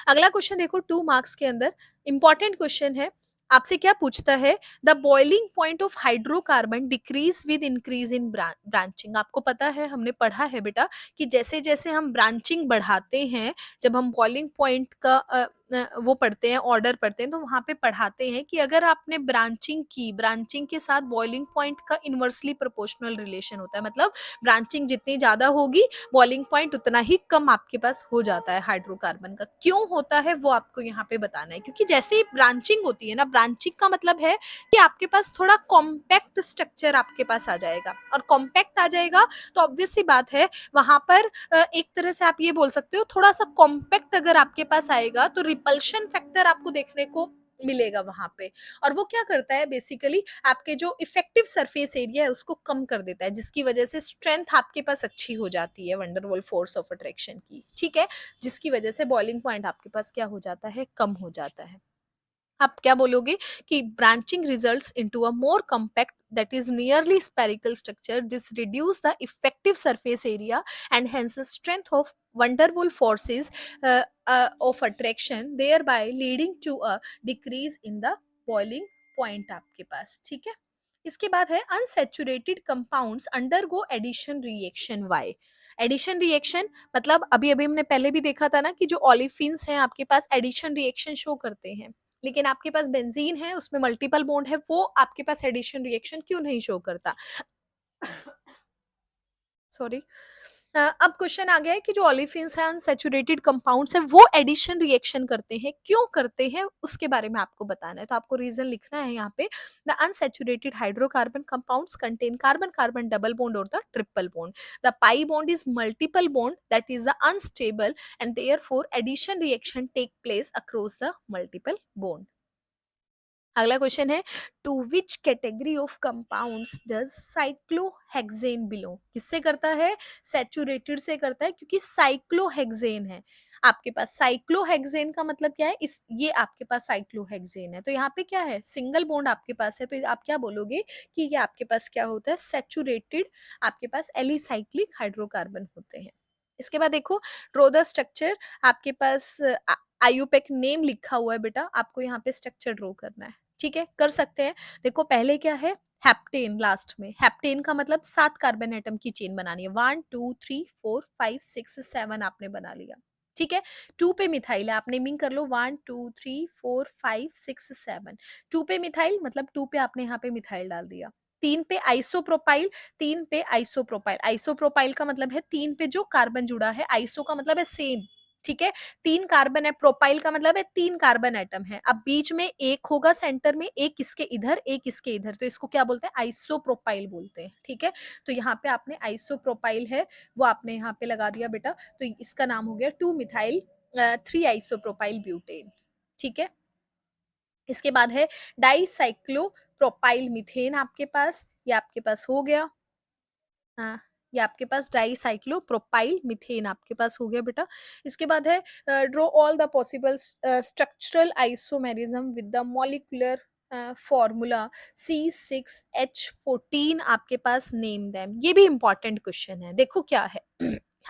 Speaker 1: अगला क्वेश्चन देखो 2 मार्क्स के अंदर इंपॉर्टेंट क्वेश्चन है। आपसे क्या पूछता है, the boiling point of hydrocarbon decrease with increase in branching. आपको पता है, हमने पढ़ा है बेटा कि जैसे जैसे हम ब्रांचिंग बढ़ाते हैं, जब हम बॉइलिंग पॉइंट का वो पढ़ते हैं, ऑर्डर पढ़ते हैं, तो वहां पे पढ़ाते हैं कि अगर आपने ब्रांचिंग की, ब्रांचिंग के साथ बॉइलिंग पॉइंट का इनवर्सली प्रोपोर्शनल रिलेशन होता है। मतलब ब्रांचिंग जितनी ज्यादा होगी, बॉइलिंग पॉइंट उतना ही कम आपके पास हो जाता है हाइड्रोकार्बन का। क्यों होता है वो आपको यहाँ पे बताना है, क्योंकि जैसे ही ब्रांचिंग होती है ना, ब्रांचिंग का मतलब है कि आपके पास थोड़ा कॉम्पैक्ट स्ट्रक्चर आपके पास आ जाएगा, और कॉम्पैक्ट आ जाएगा तो ऑब्वियस सी बात है, वहां पर एक तरह से आप ये बोल सकते हो, थोड़ा सा कॉम्पैक्ट अगर आपके पास आएगा तो रिपल्शन फैक्टर आपको देखने को मिलेगा वहां पे। और वो क्या करता है, बेसिकली आपके जो इफेक्टिव सरफेस एरिया है उसको कम कर देता है, जिसकी वजह से स्ट्रेंथ आपके पास अच्छी हो जाती है वंडरवॉल फोर्स ऑफ अट्रैक्शन की, ठीक है, जिसकी वजह से बॉइलिंग पॉइंट आपके पास क्या हो जाता है, कम हो जाता है। आप क्या बोलोगे कि branching results into a more compact that is nearly spherical structure. This reduce the effective surface area and hence the strength of van der Waals forces of attraction, thereby leading to a decrease in the boiling point आपके पास, ठीक है। इसके बाद है unsaturated compounds undergo addition reaction. Why addition reaction, मतलब अभी अभी हमने पहले भी देखा था ना कि जो ओलिफिन्स हैं आपके पास एडिशन रिएक्शन शो करते हैं, लेकिन आपके पास बेंजीन है, उसमें मल्टीपल बॉन्ड है, वो आपके पास एडिशन रिएक्शन क्यों नहीं शो करता। सॉरी। अब क्वेश्चन आ गया है कि जो ओलिफिन्स हैं, अनसैचुरेटेड कंपाउंड्स हैं, वो एडिशन रिएक्शन करते हैं, क्यों करते हैं उसके बारे में आपको बताना है। तो आपको रीजन लिखना है यहाँ पे, the unsaturated hydrocarbon compounds contain carbon carbon double bond और the triple bond. The pi bond is multiple bond that is the unstable and therefore addition reaction take place across the multiple bond. अगला question है, to which category of compounds does cyclohexane belong. किससे करता है, saturated से करता है, क्योंकि cyclohexane है। आपके पास साइक्लोहेक्सेन का मतलब क्या है, इस ये आपके पास साइक्लोहेक्सेन है, तो यहाँ पे क्या है, सिंगल बॉन्ड आपके पास है, तो आप क्या बोलोगे कि ये आपके पास क्या होता है, सैचुरेटेड आपके पास एलिसाइक्लिक हाइड्रोकार्बन होते हैं। इसके बाद देखो ड्रॉ द स्ट्रक्चर, आपके पास आयुपेक नेम लिखा हुआ है बेटा, आपको यहाँ पे स्ट्रक्चर ड्रॉ करना है, ठीक है, कर सकते हैं। देखो पहले क्या है, हेप्टेन, लास्ट में हेप्टेन का मतलब 7 कार्बन एटम की चेन बनानी है, 1 2 3 4 5 6 7 आपने बना लिया, ठीक है। 2 पे मिथाइल है, आप नेमिंग कर लो, 1 2 3 4 5 6 7, 2 पे मिथाइल मतलब 2 पे आपने यहाँ पे मिथाइल डाल दिया। 3 पे आइसोप्रोपाइल, 3 पे आइसोप्रोपाइल, आइसोप्रोपाइल का मतलब है 3 पे जो कार्बन जुड़ा है, आइसो का मतलब है सेम, ठीक है। 3 कार्बन है, प्रोपाइल का मतलब है 3 कार्बन एटम है। अब बीच में एक होगा सेंटर में, एक इसके इधर एक इसके इधर, तो इसको क्या बोलते हैं, आइसोप्रोपाइल बोलते हैं, ठीक है। तो यहाँ पे आपने आइसोप्रोपाइल है वो आपने यहाँ पे लगा दिया बेटा, तो इसका नाम हो गया 2 मिथाइल 3 आइसोप्रोपाइल ब्यूटेन, ठीक है। इसके बाद है डाइसाइक्लो प्रोपाइल मीथेन, आपके पास ये आपके पास हो गया, हाँ, ये आपके पास डाइसाइक्लोप्रोपाइल मीथेन आपके पास हो गया बेटा। इसके बाद है draw all the possible structural isomerism with the molecular formula C6H14, आपके पास नेम देम, ये भी इंपॉर्टेंट क्वेश्चन है। देखो क्या है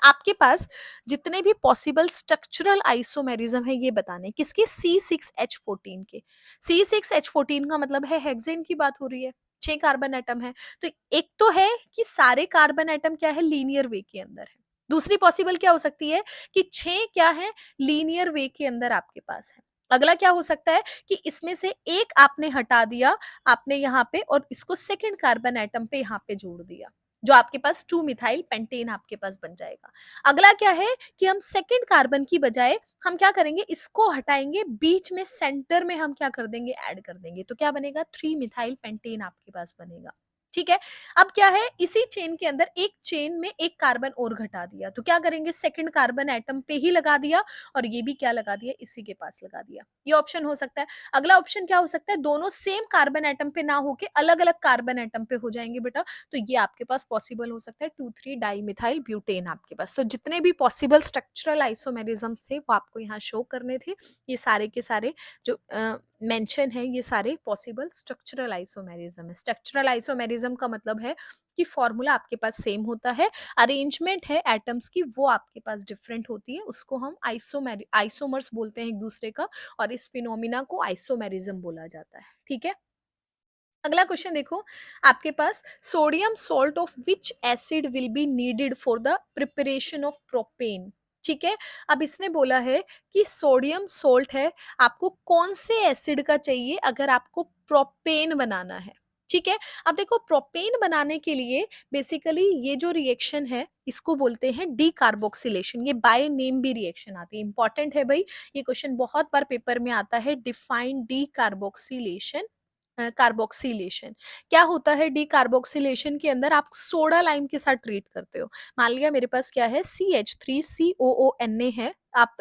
Speaker 1: आपके पास जितने भी पॉसिबल स्ट्रक्चरल आइसोमेरिज्म है ये बताने, किसके, C6H14 के। C6H14 का मतलब है हेक्सेन की बात हो रही है, 6 कार्बन एटम है। तो एक तो है कि सारे कार्बन एटम क्या है, लीनियर वे के अंदर है। दूसरी पॉसिबल क्या हो सकती है कि 6 क्या है, लीनियर वे के अंदर आपके पास है। अगला क्या हो सकता है कि इसमें से एक आपने हटा दिया, आपने यहाँ पे और इसको सेकंड कार्बन एटम पे यहाँ पे जोड़ दिया, जो आपके पास 2 मिथाइल पेंटेन आपके पास बन जाएगा। अगला क्या है कि हम सेकंड कार्बन की बजाय हम क्या करेंगे, इसको हटाएंगे, बीच में सेंटर में हम क्या कर देंगे, ऐड कर देंगे, तो क्या बनेगा, 3 मिथाइल पेंटेन आपके पास बनेगा, ठीक है। अब क्या है, इसी चेन के अंदर एक चेन में एक कार्बन और घटा दिया, तो क्या करेंगे, सेकंड कार्बन एटम पे ही लगा दिया और ये भी क्या लगा दिया, इसी के पास लगा दिया, ये ऑप्शन हो सकता है। अगला ऑप्शन क्या हो सकता है, दोनों सेम कार्बन एटम पे ना होके अलग अलग कार्बन एटम पे हो जाएंगे बेटा, तो ये आपके पास पॉसिबल हो सकता है 2,3 डाइमिथाइल ब्यूटेन आपके पास। तो जितने भी पॉसिबल स्ट्रक्चरल आइसोमेरिज्म्स थे वो आपको यहाँ शो करने थे, ये सारे के सारे जो मेंशन है, ये सारे पॉसिबल स्ट्रक्चरल आइसोमेरिज्म है। स्ट्रक्चरल आइसोमेरिज्म का मतलब है कि फॉर्मूला आपके पास सेम होता है, अरेंजमेंट है एटम्स की वो आपके पास डिफरेंट होती है, उसको हम आइसोमर्स बोलते हैं एक दूसरे का, और इस फिनोमिना को आइसोमेरिज्म बोला जाता है, ठीक है। अगला क्वेश्चन देखो, आपके पास sodium salt of which acid will be needed for the preparation of propane, ठीक है। अब इसने बोला है कि सोडियम सॉल्ट है, आपको कौन से एसिड का चाहिए अगर आपको प्रोपेन बनाना है, ठीक है। अब देखो प्रोपेन बनाने के लिए बेसिकली ये जो रिएक्शन है इसको बोलते हैं डी कार्बोक्सिलेशन, ये बाय नेम भी रिएक्शन आती है, इंपॉर्टेंट है भाई, ये क्वेश्चन बहुत बार पेपर में आता है, डिफाइन डी कार्बोक्सिलेशन। कार्बोक्सिलेशन क्या होता है, डी कार्बोक्सिलेशन के अंदर आप सोडा लाइम के साथ ट्रीट करते हो। मान लिया मेरे पास क्या है, CH3COONA है, आप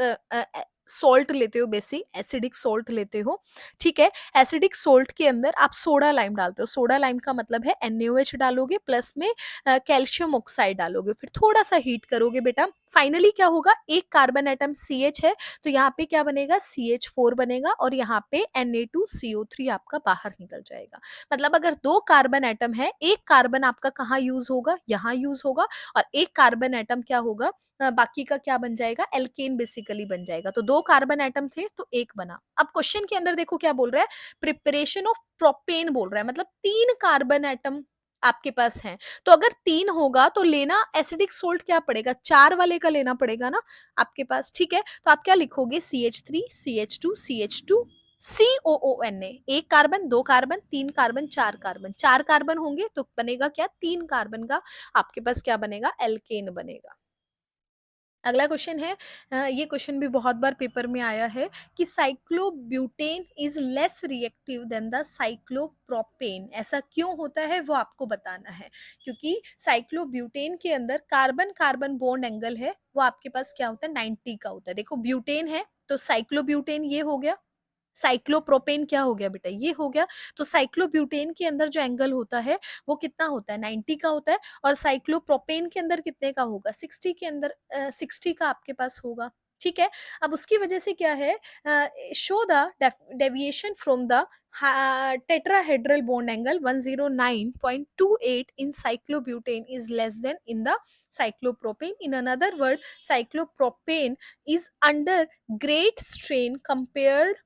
Speaker 1: सॉल्ट लेते हो, बेसिक एसिडिक सॉल्ट लेते हो, ठीक है। एसिडिक सॉल्ट के अंदर आप सोडा लाइम डालते हो, सोडा लाइम का मतलब है NaOH डालोगे, प्लस में कैल्शियम ऑक्साइड डालोगे, फिर थोड़ा सा हीट करोगे बेटा, फाइनली क्या होगा, एक कार्बन एटम CH है, तो यहाँ पे क्या बनेगा, CH4 बनेगा, और यहाँ पे Na2CO3 आपका बाहर निकल जाएगा। मतलब अगर 2 कार्बन एटम है, एक कार्बन आपका कहाँ यूज होगा, यहाँ यूज होगा, और एक कार्बन एटम क्या होगा, बाकी का क्या बन जाएगा, एल्केन बेसिकली बन जाएगा। तो 2 कार्बन एटम थे तो एक बना। अब क्वेश्चन के अंदर देखो क्या बोल रहा है, प्रिपरेशन ऑफ प्रोपेन बोल रहा है, मतलब 3 कार्बन एटम आपके पास हैं, तो अगर 3 होगा तो लेना एसिडिक सोल्ट क्या पड़ेगा, 4 वाले का लेना पड़ेगा ना आपके पास, ठीक है। तो आप क्या लिखोगे, CH3 CH2 CH2 COONA, एक carbon, 2 carbon, 3 carbon, 4 carbon, 4 carbon होंगे तो बनेगा क्या, 3 कार्बन का आपके पास क्या बनेगा, एल्केन बनेगा। अगला क्वेश्चन है, ये क्वेश्चन भी बहुत बार पेपर में आया है कि cyclobutane is less reactive than the cyclopropane, ऐसा क्यों होता है वो आपको बताना है, क्योंकि साइक्लोब्यूटेन के अंदर कार्बन कार्बन बॉन्ड एंगल है वो आपके पास क्या होता है, 90 का होता है। देखो ब्यूटेन है तो साइक्लोब्यूटेन ये हो गया, साइक्लोप्रोपेन क्या हो गया बेटा, ये हो गया। तो साइक्लोब्यूटेन के अंदर जो एंगल होता है वो कितना होता है, 90 का होता है, और साइक्लोप्रोपेन के अंदर कितने का होगा, 60 के अंदर 60 का आपके पास होगा, ठीक है? अब उसकी वजह से क्या है, show the deviation from the tetrahedral bond angle 109.28 in cyclobutane is less than in the cyclopropane. In another word, cyclopropane is under great strain compared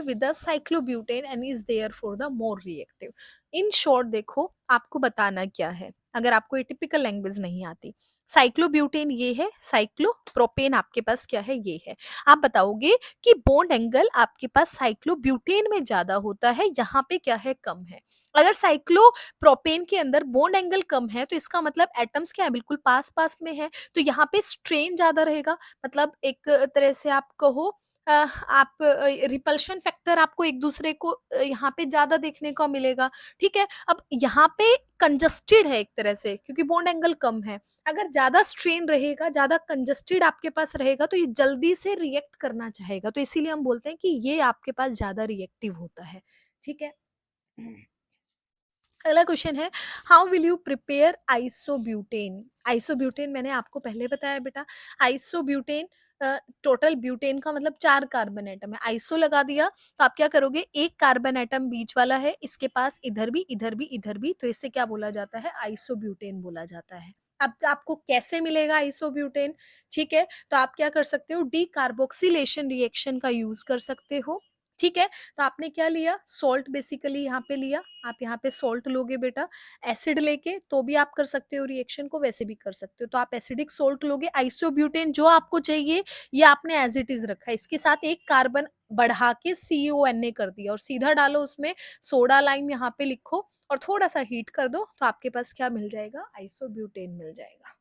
Speaker 1: with the cyclobutane and is therefore the more reactive. In short, देखो आपको बताना क्या है, अगर आपको ये typical language नहीं आती, साइक्लोब्यूटेन ये है, साइक्लोप्रोपेन आपके पास क्या है, ये है। आप बताओगे कि बॉन्ड एंगल आपके पास साइक्लोब्यूटेन में ज्यादा होता है, यहाँ पे क्या है, कम है। अगर साइक्लोप्रोपेन के अंदर बॉन्ड एंगल कम है तो इसका मतलब एटम्स क्या है, बिल्कुल पास पास में है, तो यहाँ पे स्ट्रेन ज्यादा रहेगा। मतलब एक तरह से आप कहो, आप रिपल्शन फैक्टर आपको एक दूसरे को यहाँ पे ज्यादा देखने को मिलेगा। ठीक है, अब यहाँ पे कंजस्टेड है एक तरह से, क्योंकि बॉन्ड एंगल कम है। अगर ज्यादा स्ट्रेन रहेगा, ज्यादा कंजस्टेड आपके पास रहेगा, तो ये जल्दी से रिएक्ट करना चाहेगा, तो इसीलिए हम बोलते हैं कि ये आपके पास ज्यादा रिएक्टिव होता है। ठीक है। अगला क्वेश्चन है, how will you prepare isobutane. Isobutane मैंने आपको पहले बताया बेटा, आइसोब्यूटेन टोटल ब्यूटेन का मतलब 4 कार्बन एटम है, आइसो लगा दिया तो आप क्या करोगे, एक कार्बन एटम बीच वाला है, इसके पास इधर भी इधर भी इधर भी, तो इससे क्या बोला जाता है, आइसोब्यूटेन बोला जाता है। अब आपको कैसे मिलेगा आइसोब्यूटेन, ठीक है, तो आप क्या कर सकते हो, डी कार्बोक्सिलेशन रिएक्शन का यूज कर सकते हो। ठीक है, तो आपने क्या लिया, सॉल्ट बेसिकली यहाँ पे लिया, आप यहाँ पे सॉल्ट लोगे बेटा, एसिड लेके तो भी आप कर सकते हो रिएक्शन को, वैसे भी कर सकते हो, तो आप एसिडिक सॉल्ट लोगे, आइसोब्यूटेन जो आपको चाहिए ये आपने एज इट इज रखा है, इसके साथ एक कार्बन बढ़ा के CONA कर दिया और सीधा डालो उसमें, सोडा लाइम यहाँ पे लिखो और थोड़ा सा हीट कर दो, तो आपके पास क्या मिल जाएगा, आइसोब्यूटेन मिल जाएगा।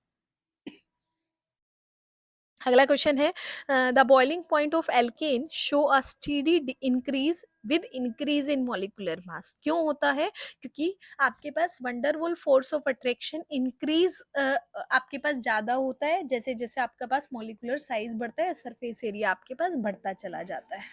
Speaker 1: अगला क्वेश्चन है, the boiling point of alkene show a steady increase with increase in molecular mass. क्यों होता है, क्योंकि आपके पास वंडरवुल फोर्स ऑफ अट्रैक्शन इंक्रीज आपके पास ज्यादा होता है, जैसे जैसे आपका पास मॉलिक्यूलर साइज बढ़ता है, सरफेस एरिया आपके पास बढ़ता चला जाता है।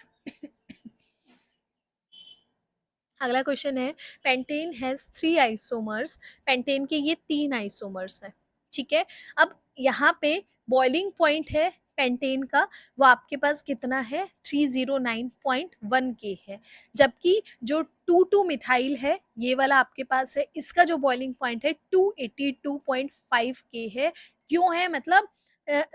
Speaker 1: अगला क्वेश्चन है, पेंटेन हैज 3 आइसोमर्स। पेंटेन के ये 3 आइसोमर्स हैं। ठीक है, अब यहाँ पे बॉइलिंग पॉइंट है पेंटेन का, वो आपके पास कितना है, 309.1 के है, जबकि जो 2,2 मिथाइल है ये वाला आपके पास है, इसका जो बॉइलिंग पॉइंट है 282.5 के है। क्यों है, मतलब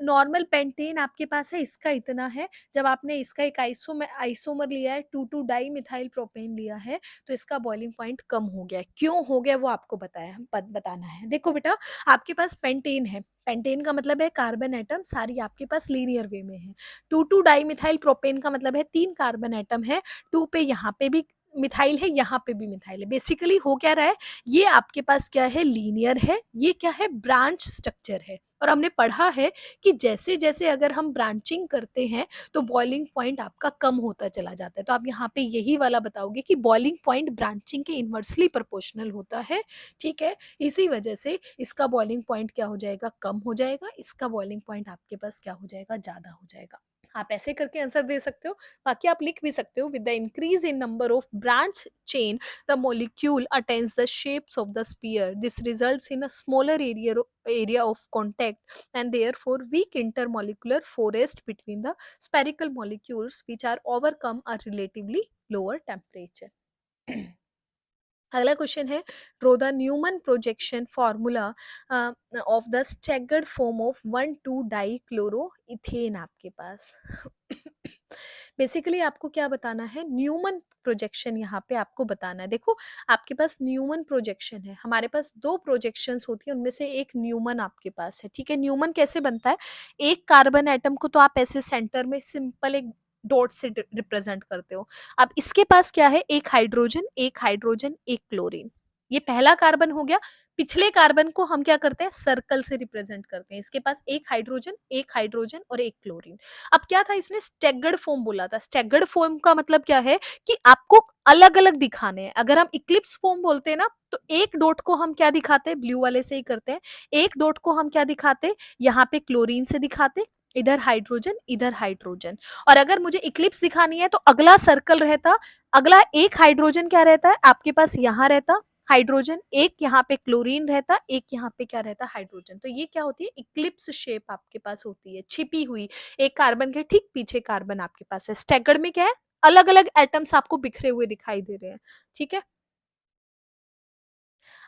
Speaker 1: नॉर्मल पेंटेन आपके पास है, इसका इतना है, जब आपने इसका एक आइसोमर लिया है, 2,2 डाई मिथाइल प्रोपेन लिया है, तो इसका बॉइलिंग पॉइंट कम हो गया है। क्यों हो गया वो आपको बताना है। देखो बेटा, आपके पास पेंटेन है, पेंटेन का मतलब है कार्बन एटम सारी आपके पास लीनियर वे में है। 2,2 डाई मिथाइल प्रोपेन का मतलब है 3 कार्बन एटम है, 2 पे यहाँ पे भी मिथाइल है, यहाँ पे भी मिथाइल है। बेसिकली हो क्या रहा है, ये आपके पास क्या है, लीनियर है, ये क्या है, ब्रांच स्ट्रक्चर है। और हमने पढ़ा है कि जैसे जैसे अगर हम ब्रांचिंग करते हैं तो बॉइलिंग पॉइंट आपका कम होता चला जाता है, तो आप यहाँ पे यही वाला बताओगे कि बॉइलिंग पॉइंट ब्रांचिंग के इनवर्सली प्रोपोर्शनल होता है। ठीक है, इसी वजह से इसका बॉइलिंग पॉइंट क्या हो जाएगा, कम हो जाएगा, इसका बॉइलिंग पॉइंट आपके पास क्या हो जाएगा, ज्यादा हो जाएगा। आप ऐसे करके आंसर दे सकते हो, बाकी आप लिख भी सकते हो, with the increase in number of branch chain the molecule attains the shapes of the sphere. This results in a smaller area of contact and therefore weak intermolecular forest between the spherical molecules, which are overcome a relatively lower temperature. अगला question है, draw the Newman projection formula of the staggered form of 1,2 dichloroethane आपके पास। Basically आपको क्या बताना है, Neumann projection यहाँ पे आपको बताना है। देखो आपके पास न्यूमन प्रोजेक्शन है, हमारे पास 2 प्रोजेक्शंस होती है, उनमें से एक न्यूमन आपके पास है। ठीक है, न्यूमन कैसे बनता है, एक कार्बन एटम को तो आप ऐसे सेंटर में सिंपल एक डॉट से रिप्रेजेंट करते हो। अब इसके पास क्या है, एक हाइड्रोजन एक हाइड्रोजन एक क्लोरीन, ये पहला कार्बन हो गया। पिछले कार्बन को हम क्या करते हैं, सर्कल से रिप्रेजेंट करते हैं, इसके पास एक हाइड्रोजन और एक क्लोरीन। अब क्या था, इसने स्टैगर्ड फॉर्म बोला था, स्टैगर्ड फॉर्म का मतलब क्या है कि आपको अलग अलग दिखाने हैं। अगर हम इक्लिप्स फॉर्म बोलते हैं ना, तो एक डॉट को हम क्या दिखाते हैं, ब्लू वाले से ही करते हैं, एक डॉट को हम क्या दिखाते, यहाँ पे क्लोरीन से दिखाते, इधर हाइड्रोजन इधर हाइड्रोजन। और अगर मुझे इक्लिप्स दिखानी है तो अगला सर्कल रहता, अगला एक हाइड्रोजन क्या रहता है आपके पास, यहाँ रहता, हाइड्रोजन, एक यहाँ पे क्लोरीन रहता, एक यहाँ पे क्या रहता, हाइड्रोजन। तो ये क्या होती है, इक्लिप्स शेप आपके पास होती है, छिपी हुई, एक कार्बन के ठीक पीछे कार्बन आपके पास है। स्टैगर्ड में क्या है, अलग अलग एटम्स आपको बिखरे हुए दिखाई दे रहे हैं, ठीक है।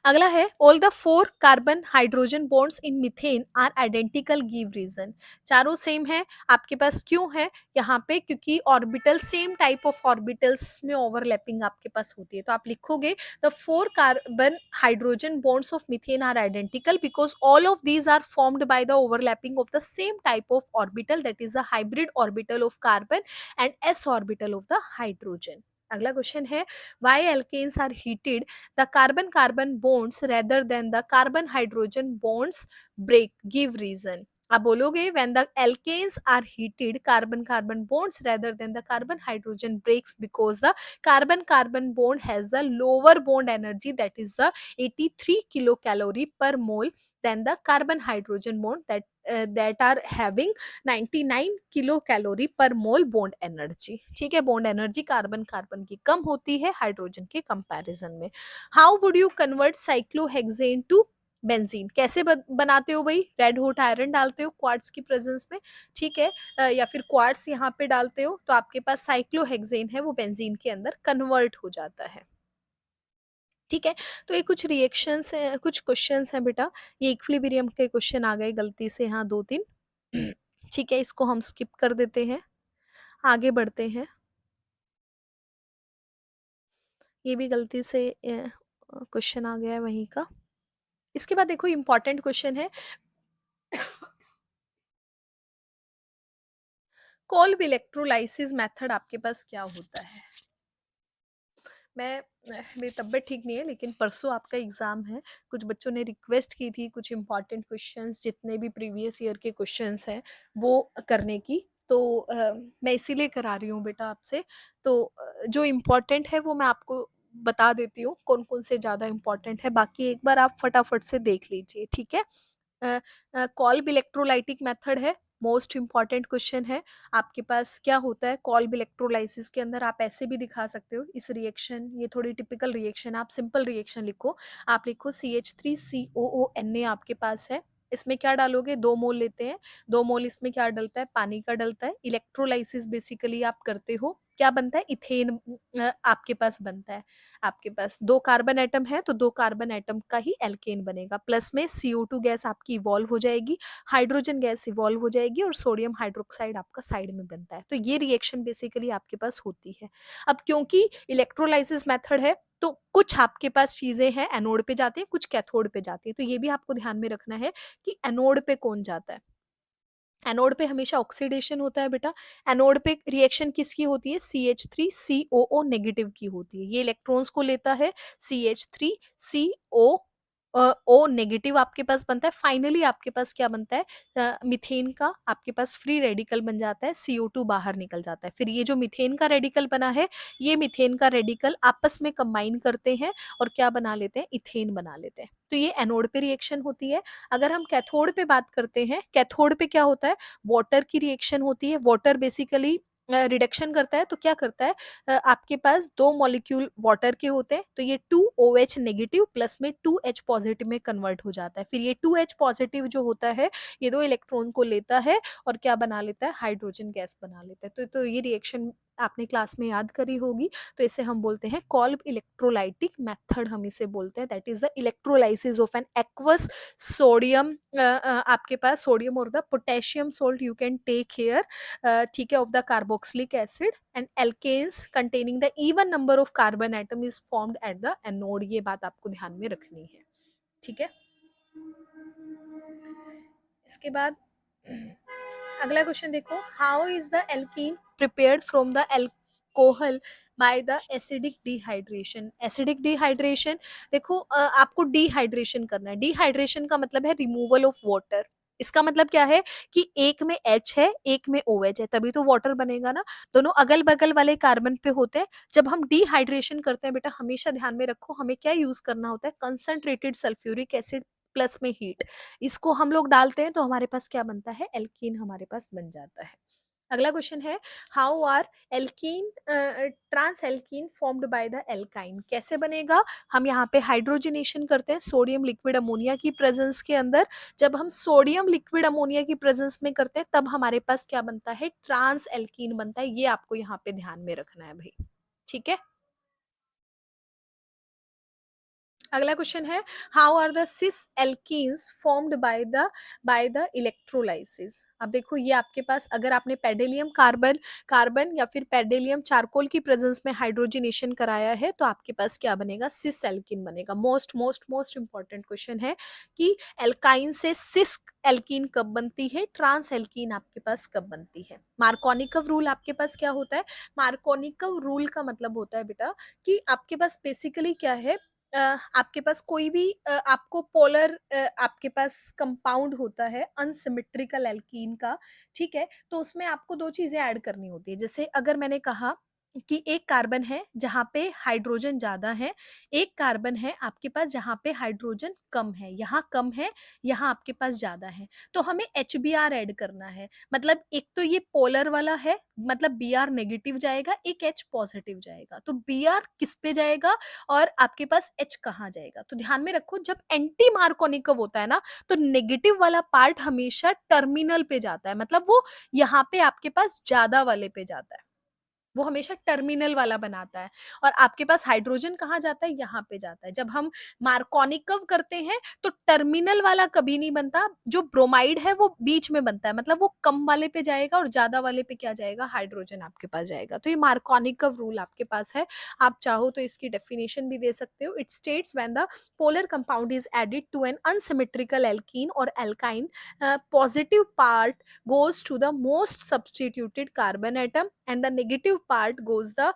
Speaker 1: अगला है, all the four carbon hydrogen bonds in methane are identical, give reason. चारों सेम है आपके पास, क्यों है यहाँ पे, क्योंकि orbital same type of orbitals में ओवरलैपिंग आपके पास होती है। तो आप लिखोगे the four carbon hydrogen bonds of methane are identical because all of these are formed by the overlapping of the same type of orbital, that is the hybrid orbital of carbon and s orbital of the hydrogen. अगला question है, why alkanes are heated the carbon carbon bonds rather than the carbon hydrogen bonds break, give reason। आप बोलोगे when the alkanes are heated carbon carbon bonds rather than the carbon hydrogen breaks because the carbon carbon bond has the lower bond energy, that is the 83 kilocalorie per mole than the carbon hydrogen bond that are having 99 kilo calorie पर मोल bond energy. ठीक है, bond energy carbon carbon की कम होती है hydrogen के comparison में। How would you convert cyclohexane to benzene, कैसे बनाते हो भाई, रेड हॉट आयरन डालते हो क्वार्ट्स की प्रेजेंस में, ठीक है, या फिर क्वार्ट्स यहाँ पे डालते हो तो आपके पास साइक्लोहेक्सेन है वो बेंजीन के अंदर कन्वर्ट हो जाता है। ठीक है, तो ये कुछ रिएक्शंस हैं, कुछ क्वेश्चंस हैं बेटा, ये इक्विलिब्रियम के क्वेश्चन आ गए गलती से यहाँ दो तीन। ठीक है, इसको हम स्किप कर देते हैं, आगे बढ़ते हैं। ये भी गलती से क्वेश्चन आ गया है वहीं का। इसके बाद देखो इंपॉर्टेंट क्वेश्चन है, कोल्ब इलेक्ट्रोलाइसिस मेथड आपके पास क्या होता है। मैं मेरी तबीयत ठीक नहीं है लेकिन परसों आपका एग्जाम है, कुछ बच्चों ने रिक्वेस्ट की थी कुछ इंपॉर्टेंट क्वेश्चंस जितने भी प्रीवियस ईयर के क्वेश्चंस हैं वो करने की, तो मैं इसीलिए करा रही हूँ बेटा आपसे। तो जो इम्पोर्टेंट है वो मैं आपको बता देती हूँ कौन कौन से ज़्यादा इम्पोर्टेंट है, बाकी एक बार आप फटाफट से देख लीजिए, ठीक है। कॉल्ब इलेक्ट्रोलाइटिक मेथड है, मोस्ट इंपॉर्टेंट क्वेश्चन है आपके पास। क्या होता है कॉल्ब इलेक्ट्रोलाइसिस के अंदर, आप ऐसे भी दिखा सकते हो इस रिएक्शन, ये थोड़ी टिपिकल रिएक्शन, आप सिंपल रिएक्शन लिखो, आप लिखो CH3COO आपके पास है, इसमें क्या डालोगे, 2 मोल लेते हैं, 2 मोल इसमें क्या डलता है, पानी का डलता है। इलेक्ट्रोलाइसिस बेसिकली आप करते हो, क्या बनता है, इथेन आपके पास बनता है। आपके पास 2 कार्बन एटम है तो 2 कार्बन एटम का ही एल्केन बनेगा, प्लस में CO2 गैस आपकी इवॉल्व हो जाएगी, हाइड्रोजन गैस इवॉल्व हो जाएगी और सोडियम हाइड्रोक्साइड आपका साइड में बनता है। तो ये रिएक्शन बेसिकली आपके पास होती है। अब क्योंकि इलेक्ट्रोलाइसिस मेथड है तो कुछ आपके पास चीजें हैं एनोड पे जाती है, कुछ कैथोड पे जाती है, तो ये भी आपको ध्यान में रखना है कि एनोड पे कौन जाता है। एनोड पे हमेशा ऑक्सीडेशन होता है बेटा, एनोड पे रिएक्शन किसकी होती है, CH3COO नेगेटिव की होती है, ये इलेक्ट्रॉन्स को लेता है, CH3CO ओ नेगेटिव आपके पास बनता है, फाइनली आपके पास क्या बनता है, मीथेन का आपके पास फ्री रेडिकल बन जाता है, CO2 बाहर निकल जाता है। फिर ये जो मीथेन का रेडिकल बना है, ये मीथेन का रेडिकल आपस में कंबाइन करते हैं और क्या बना लेते हैं, इथेन बना लेते हैं। तो ये एनोड पे रिएक्शन होती है। अगर हम कैथोड पे बात करते हैं, कैथोड पे क्या होता है, वाटर की रिएक्शन होती है, वाटर बेसिकली रिडक्शन करता है, तो क्या करता है, आपके पास 2 मॉलिक्यूल वाटर के होते हैं तो ये 2OH नेगेटिव प्लस में 2H पॉजिटिव में कन्वर्ट हो जाता है। फिर ये 2H पॉजिटिव जो होता है ये 2 इलेक्ट्रॉन को लेता है और क्या बना लेता है, हाइड्रोजन गैस बना लेता है। तो ये रिएक्शन आपने क्लास में याद करी होगी, तो इसे हम बोलते हैं कॉल्ब इलेक्ट्रोलाइटिक मेथड, हम इसे बोलते हैं, that is the electrolysis of an aqueous sodium, आपके पास सोडियम और the potassium salt you can take here, ठीक है, of the carboxylic acid and alkanes containing the even number of carbon atom is formed at the anode, ये बात आपको ध्यान में रखनी है, ठीक है। इसके बाद अगला क्वेश्चन देखो, how is the alkene prepared from the alcohol by the acidic dehydration. Acidic dehydration देखो, आपको डिहाइड्रेशन करना है, डिहाइड्रेशन का मतलब है रिमूवल ऑफ वाटर। इसका मतलब क्या है कि एक में H है एक में OH है, तभी तो वाटर बनेगा ना, दोनों अगल बगल वाले कार्बन पे होते हैं। जब हम डिहाइड्रेशन करते हैं बेटा, हमेशा ध्यान में रखो हमें क्या यूज करना होता है, कंसंट्रेटेड सल्फ्यूरिक एसिड प्लस में हीट, इसको हम लोग डालते हैं तो हमारे पास क्या बनता है, एल्कीन हमारे पास बन जाता है। अगला क्वेश्चन है, how are alkene trans alkene formed by the alkyne, कैसे बनेगा? हम यहाँ पे हाइड्रोजनेशन करते हैं सोडियम लिक्विड अमोनिया की प्रेजेंस के अंदर। जब हम सोडियम लिक्विड अमोनिया की प्रेजेंस में करते हैं तब हमारे पास क्या बनता है? ट्रांस एल्कीन बनता है। ये आपको यहाँ पे ध्यान में रखना है भाई, ठीक है। अगला क्वेश्चन है, how are the cis alkenes formed by the electrolysis. अब देखो ये आपके पास, अगर आपने पेडेलियम कार्बन कार्बन या फिर पेडेलियम चारकोल की प्रेजेंस में हाइड्रोजनेशन कराया है तो आपके पास क्या बनेगा? सिस एल्कीन बनेगा। Most most most important question है कि एल्काइन से सिस एल्कीन कब बनती है, ट्रांस एल्कीन आपके पास कब बनती है। मार्कोनिकव रूल आपके पास क्या होता है? मार्कोनिकव रूल का मतलब होता है बेटा कि आपके पास बेसिकली क्या है, आपके पास कोई भी आपको पोलर आपके पास कंपाउंड होता है अनसिमेट्रिकल एल्कीन का, ठीक है, तो उसमें आपको दो चीजें ऐड करनी होती है। जैसे अगर मैंने कहा कि एक कार्बन है जहां पे हाइड्रोजन ज्यादा है, एक कार्बन है आपके पास जहां पे हाइड्रोजन कम है, यहाँ कम है यहाँ आपके पास ज्यादा है, तो हमें HBr ऐड करना है। मतलब एक तो ये पोलर वाला है, मतलब Br नेगेटिव जाएगा, एक H पॉजिटिव जाएगा, तो Br किस पे जाएगा और आपके पास H कहाँ जाएगा? तो ध्यान में रखो, जब एंटी मार्कोनिकव होता है ना तो नेगेटिव वाला पार्ट हमेशा टर्मिनल पे जाता है, मतलब वो यहाँ पे आपके पास ज्यादा वाले पे जाता है, वो हमेशा टर्मिनल वाला बनाता है। और आपके पास हाइड्रोजन कहाँ जाता है? यहाँ पे जाता है। जब हम मार्कोनिकव करते हैं तो टर्मिनल वाला कभी नहीं बनता, जो ब्रोमाइड है वो बीच में बनता है, मतलब वो कम वाले पे जाएगा और ज्यादा वाले पे क्या जाएगा? हाइड्रोजन आपके पास जाएगा। तो ये मार्कोनिकव रूल आपके पास है। आप चाहो तो इसकी डेफिनेशन भी दे सकते हो। It states when the polar compound is added to an unsymmetrical alkene और alkyne, positive part goes to the most substituted carbon atom and the negative part goes the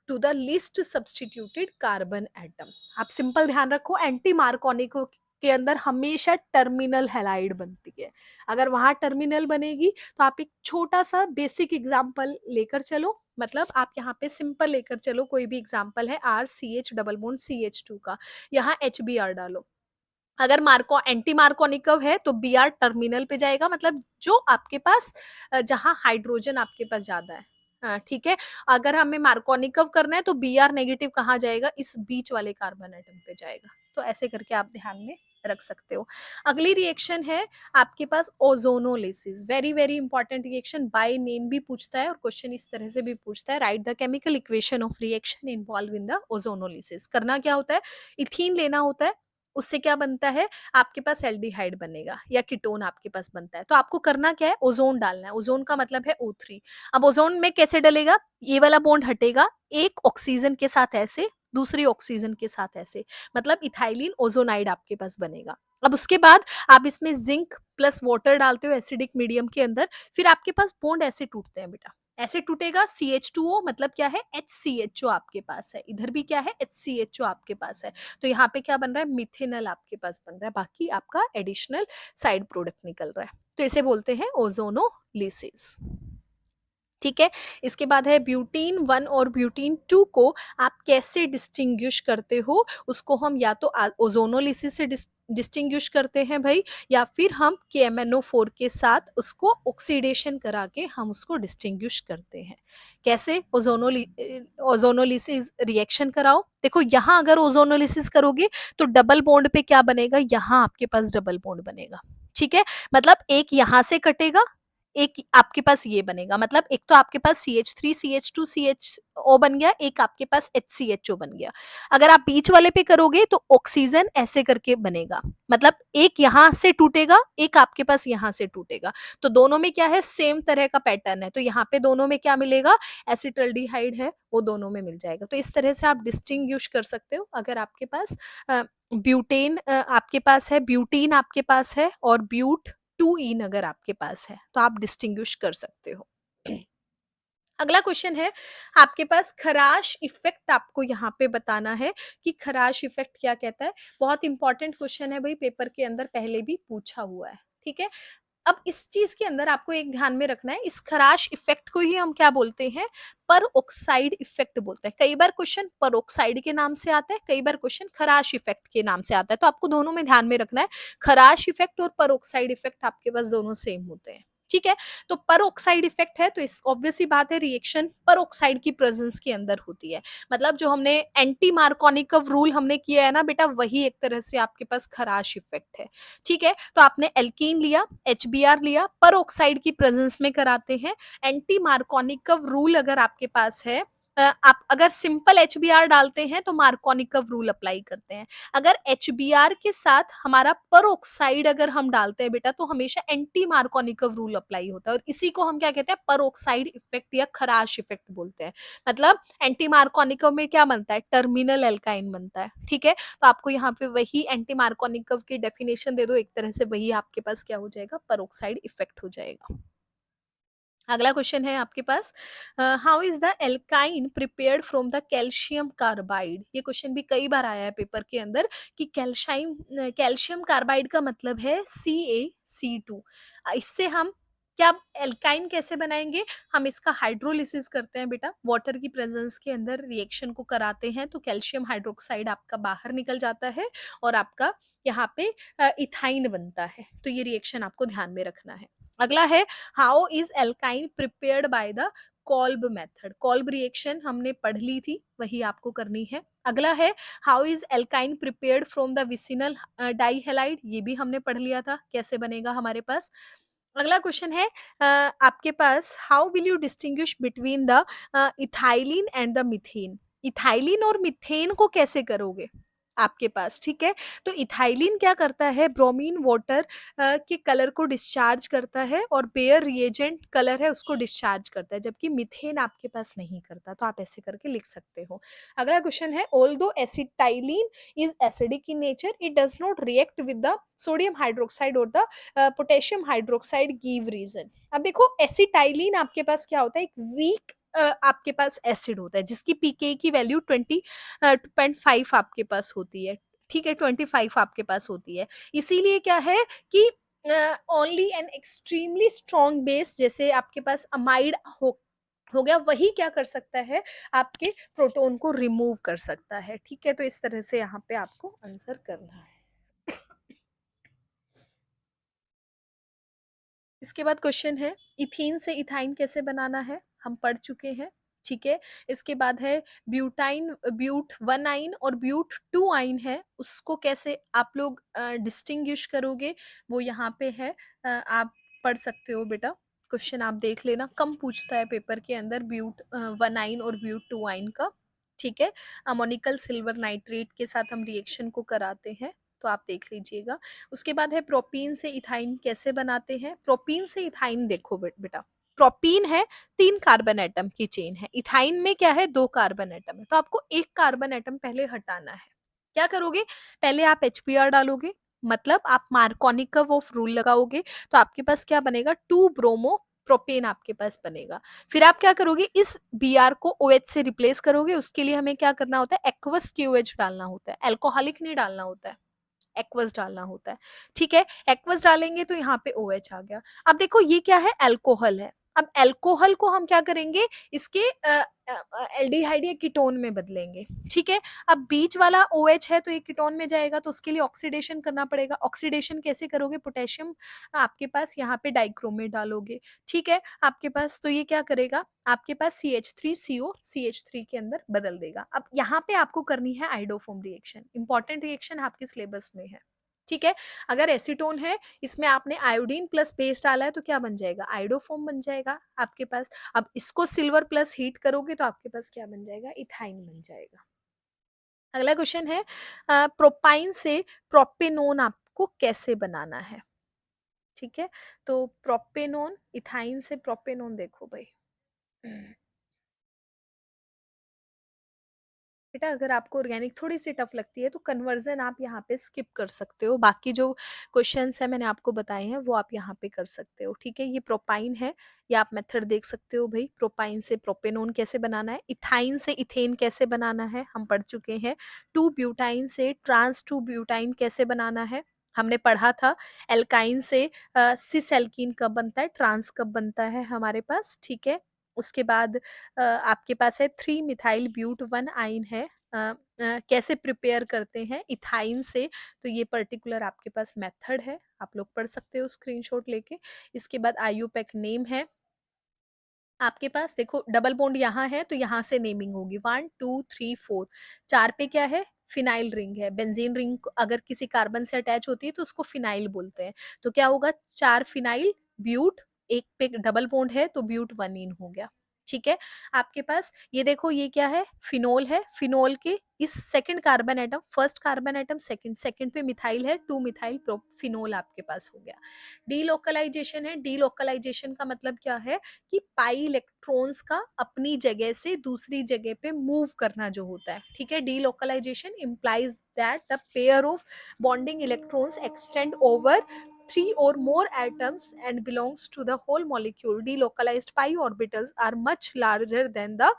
Speaker 1: to the least substituted carbon atom। आप simple ध्यान रखो, anti Markovnikov के अंदर हमेशा terminal halide बनती है। अगर वहां टर्मिनल बनेगी तो आप एक छोटा सा बेसिक एग्जांपल लेकर चलो, मतलब आप यहाँ पे सिंपल लेकर चलो, कोई भी एग्जांपल है RCH डबल बॉन्ड CH2 का, यहाँ HBr डालो। अगर मार्को एंटी मार्कोनिकव है तो Br टर्मिनल पे जाएगा, मतलब जो आपके पास जहां हाइड्रोजन आपके पास ज्यादा है, ठीक है। अगर हमें मार्कोनिकव करना है तो Br नेगेटिव कहाँ जाएगा? इस बीच वाले कार्बन एटम पे जाएगा। तो ऐसे करके आप ध्यान में रख सकते हो। अगली रिएक्शन है आपके पास ozonolysis, very very important reaction, by name भी पूछता है और क्वेश्चन इस तरह से भी पूछता है, right the chemical equation of reaction involve in the ozonolysis. करना क्या होता है? इथीन लेना होता है, उससे क्या बनता है? आपके पास एल्डिहाइड बनेगा या कीटोन आपके पास बनता है, तो आपको करना क्या है? ओजोन डालना है। ओजोन का मतलब है O3। अब ओजोन में कैसे डलेगा? ये वाला बॉन्ड हटेगा, एक ऑक्सीजन के साथ ऐसे, दूसरी ऑक्सीजन के साथ ऐसे, मतलब इथाइलिन ओजोनाइड आपके पास बनेगा। अब उसके बाद आप इसमें जिंक प्लस वाटर डालते हो एसिडिक मीडियम के अंदर, फिर आपके पास बॉन्ड ऐसे टूटते हैं बेटा, ऐसे टूटेगा। CH2O मतलब क्या है? HCHO आपके पास है, इधर भी क्या है? HCHO आपके पास है, तो यहाँ पे क्या बन रहा है? मिथेनल आपके पास बन रहा है, बाकी आपका एडिशनल साइड प्रोडक्ट निकल रहा है, तो इसे बोलते हैं ओजोनोलिसिस, ठीक है। इसके बाद है ब्यूटीन 1 और ब्यूटीन 2 को आप कैसे डिस्टिंग्विश करते हो? उसको हम या तो ओजोनोलिसिस से डिस्टिंग्विश करते हैं भाई, या फिर हम KMnO4 के साथ उसको ऑक्सीडेशन करा के हम उसको डिस्टिंग्विश करते हैं। कैसे? ओजोनोलिसिस रिएक्शन कराओ, देखो यहाँ अगर ओजोनोलिसिस करोगे तो डबल बॉन्ड पे क्या बनेगा? यहाँ आपके पास डबल बॉन्ड बनेगा, ठीक है। मतलब एक यहाँ से कटेगा, एक आपके पास ये बनेगा, मतलब एक तो आपके पास CH3 CH2 CHO बन गया, एक आपके पास HCHO बन गया। अगर आप बीच वाले पे करोगे तो ऑक्सीजन ऐसे करके बनेगा, मतलब एक यहाँ से टूटेगा, एक आपके पास यहाँ से टूटेगा, तो दोनों में क्या है? सेम तरह का पैटर्न है, तो यहाँ पे दोनों में क्या मिलेगा? एसिटल्डिहाइड है, वो दोनों में मिल जाएगा। तो इस तरह से आप डिस्टिंग्विश कर सकते हो। अगर आपके पास ब्यूटेन आपके पास है, ब्यूटीन आपके पास है और ब्यूट 2 इन अगर आपके पास है तो आप डिस्टिंग्विश कर सकते हो। अगला क्वेश्चन है आपके पास खराश इफेक्ट, आपको यहाँ पे बताना है कि खराश इफेक्ट क्या कहता है। बहुत इंपॉर्टेंट क्वेश्चन है भाई, पेपर के अंदर पहले भी पूछा हुआ है, ठीक है। अब इस चीज के अंदर आपको एक ध्यान में रखना है, इस खराश इफेक्ट को ही हम क्या बोलते हैं? पर ऑक्साइड इफेक्ट बोलते हैं। कई बार क्वेश्चन पर ऑक्साइड के नाम से आता है, कई बार क्वेश्चन खराश इफेक्ट के नाम से आता है, तो आपको दोनों में ध्यान में रखना है। खराश इफेक्ट और पर ऑक्साइड इफेक्ट आपके पास दोनों सेम होते हैं, ठीक है? तो परऑक्साइड इफ़ेक्ट है, तो इस ऑब्वियस सी बात है रिएक्शन परऑक्साइड की प्रेज़ेंस के अंदर होती है। मतलब जो हमने एंटी मार्कोनिकव रूल हमने किया है ना बेटा, वही एक तरह से आपके पास खराश इफ़ेक्ट है। ठीक है? तो आपने एल्कीन लिया, एचबीआर लिया, परऑक्साइड की प्रेज़ेंस में कराते हैं। एंटी मार्कोनिकव रूल अगर आपके पास है, आप अगर सिंपल एचबीआर डालते हैं तो मार्कोनिकव रूल अप्लाई करते हैं। अगर एचबीआर के साथ हमारा परऑक्साइड अगर हम डालते हैं बेटा, तो हमेशा एंटी मार्कोनिकव रूल अप्लाई होता है, और इसी को हम क्या कहते हैं, परऑक्साइड इफेक्ट या खराश इफेक्ट बोलते हैं। मतलब एंटी मार्कोनिकव में क्या बनता है, टर्मिनल एल्काइन बनता है। ठीक है? तो आपको यहाँ पे वही एंटी मार्कोनिकव की डेफिनेशन दे दो, एक तरह से वही आपके पास क्या हो जाएगा, परऑक्साइड इफेक्ट हो जाएगा। अगला क्वेश्चन है आपके पास, how is the alkyne prepared from the calcium carbide. ये क्वेश्चन भी कई बार आया है पेपर के अंदर कि कैल्शियम कार्बाइड का मतलब है CaC2। इससे हम क्या एल्काइन कैसे बनाएंगे, हम इसका हाइड्रोलिसिस करते हैं बेटा, वाटर की प्रेजेंस के अंदर रिएक्शन को कराते हैं, तो कैल्शियम हाइड्रोक्साइड आपका बाहर निकल जाता है और आपका यहाँ पे इथाइन बनता है। तो ये रिएक्शन आपको ध्यान में रखना है। अगला है, how is alkyne prepared by the Kolbe method. Kolbe reaction हमने पढ़ ली थी, वही आपको करनी है। अगला है, how is alkyne prepared from the vicinal dihalide. ये भी हमने पढ़ लिया था, कैसे बनेगा हमारे पास। अगला क्वेश्चन है, आपके पास, how will you distinguish between the ethylene and the methane. Ethylene और मिथेन को कैसे करोगे आपके पास। ठीक है? तो इथाइलिन क्या करता है, ब्रोमीन वाटर के कलर को डिस्चार्ज करता है, और बेयर रिएजेंट कलर है उसको डिस्चार्ज करता है, जबकि मिथेन आपके पास नहीं करता। तो आप ऐसे करके लिख सकते हो। अगला क्वेश्चन है, although acetylene is acidic in nature, it does not react with the sodium hydroxide और the potassium hydroxide, give reason. अब देखो, एसिटाइलिन आपके पास क्या होता है, एक वीक आपके पास एसिड होता है, जिसकी पीके की वैल्यू 2.5 आपके पास होती है। ठीक है? 25 आपके पास होती है। इसीलिए क्या है कि only an extremely strong base, जैसे आपके पास अमाइड हो गया, वही क्या कर सकता है, आपके प्रोटोन को रिमूव कर सकता है। ठीक है? तो इस तरह से यहाँ पे आपको आंसर करना है। इसके बाद क्वेश्चन है, इथीन से इथाइन कैसे बनाना है, हम पढ़ चुके हैं। ठीक है? इसके बाद है, ब्यूटाइन, ब्यूट 1 आइन और ब्यूट 2 आइन है, उसको कैसे आप लोग डिस्टिंग्विश करोगे, वो यहाँ पे है। आप पढ़ सकते हो बेटा, क्वेश्चन आप देख लेना, कम पूछता है पेपर के अंदर ब्यूट 1 आइन और ब्यूट 2 आइन का। ठीक है? अमोनिकल सिल्वर नाइट्रेट के साथ हम रिएक्शन को कराते हैं, तो आप देख लीजिएगा। उसके बाद है, प्रोपीन से इथाइन कैसे बनाते हैं। प्रोपीन से इथाइन देखो बेटा, प्रोपीन है 3 कार्बन एटम की चेन है, इथाइन में क्या है, 2 कार्बन एटम है, तो आपको 1 कार्बन एटम पहले हटाना है। क्या करोगे, पहले आप एचबीआर डालोगे, मतलब आप मार्कोनिकव ऑफ रूल लगाओगे, तो आपके पास क्या बनेगा, 2 ब्रोमो प्रोपेन आपके पास बनेगा। फिर आप क्या करोगे, इस बीआर को OH से रिप्लेस करोगे, उसके लिए हमें क्या करना होता है, एक्वस KOH डालना होता है, एल्कोहलिक नहीं डालना होता है, एक्वस डालना होता है। ठीक है? एक्वस डालेंगे तो यहाँ पे OH आ गया। अब देखो, ये क्या है, अल्कोहल है। अब अल्कोहल को हम क्या करेंगे, इसके एल्डिहाइड या कीटोन में बदलेंगे। ठीक है? अब बीच वाला OH है, तो ये कीटोन में जाएगा, तो उसके लिए ऑक्सीडेशन करना पड़ेगा। ऑक्सीडेशन कैसे करोगे, पोटेशियम आपके पास यहाँ पे डाइक्रोमेट डालोगे। ठीक है? आपके पास तो ये क्या करेगा, आपके पास CH3CO CH3 के अंदर बदल देगा। अब यहाँ पे आपको करनी है आइडोफॉर्म रिएक्शन, इंपॉर्टेंट रिएक्शन आपके सिलेबस में है। ठीक है? अगर एसीटोन है, इसमें आपने आयोडीन प्लस बेस डाला है, तो क्या बन जाएगा, आइडोफॉर्म बन जाएगा आपके पास। अब इसको सिल्वर प्लस हीट करोगे, तो आपके पास क्या बन जाएगा, इथाइन बन जाएगा। अगला क्वेश्चन है, प्रोपाइन से प्रोपेनोन आपको कैसे बनाना है। ठीक है? तो प्रोपेनोन, इथाइन से प्रोपेनोन देखो भाई, बेटा अगर आपको ऑर्गेनिक थोड़ी सी टफ लगती है, तो कन्वर्जन आप यहाँ पे स्किप कर सकते हो, बाकी जो क्वेश्चंस है मैंने आपको बताए हैं वो आप यहाँ पे कर सकते हो। ठीक है? ये प्रोपाइन है, ये आप मेथड देख सकते हो भाई, प्रोपाइन से प्रोपेनोन कैसे बनाना है, इथाइन से इथेन कैसे बनाना है हम पढ़ चुके हैं, 2 ब्यूटाइन से ट्रांस 2 ब्यूटाइन कैसे बनाना है हमने पढ़ा था, एल्काइन से सिस एल्कीन कब बनता है, ट्रांस कब बनता है हमारे पास। ठीक है? उसके बाद आपके पास है 3 मिथाइल ब्यूट 1 आइन है, कैसे प्रिपेयर करते हैं इथाइन से, तो ये पर्टिकुलर आपके पास मेथड है, आप लोग पढ़ सकते हो स्क्रीनशॉट लेके। इसके बाद आईयूपैक नेम है आपके पास, देखो डबल बॉन्ड यहाँ है तो यहाँ से नेमिंग होगी, 1 2 3 4, 4 पे क्या है, फिनाइल रिंग है। बेंजीन रिंग अगर किसी कार्बन से अटैच होती है तो उसको फिनाइल बोलते हैं। तो क्या होगा, 4 फिनाइल ब्यूट, एक पे डबल बॉन्ड है तो ब्यूट 1 इन हो गया। ठीक है, आपके पास ये देखो ये क्या है, फिनोल है। फिनोल के इस second carbon atom, first carbon atom second, second पे मिथाइल है, 2 मिथाइल फिनोल आपके पास हो गया। डीलोकलाइजेशन है, डीलोकलाइजेशन का मतलब क्या है कि पाई इलेक्ट्रॉन्स का अपनी जगह से दूसरी जगह पे मूव करना जो होता है। ठीक है, delocalisation implies that the pair of bonding electrons extend over 3 or more atoms and belongs to the whole molecule. Delocalized pi orbitals are much larger than the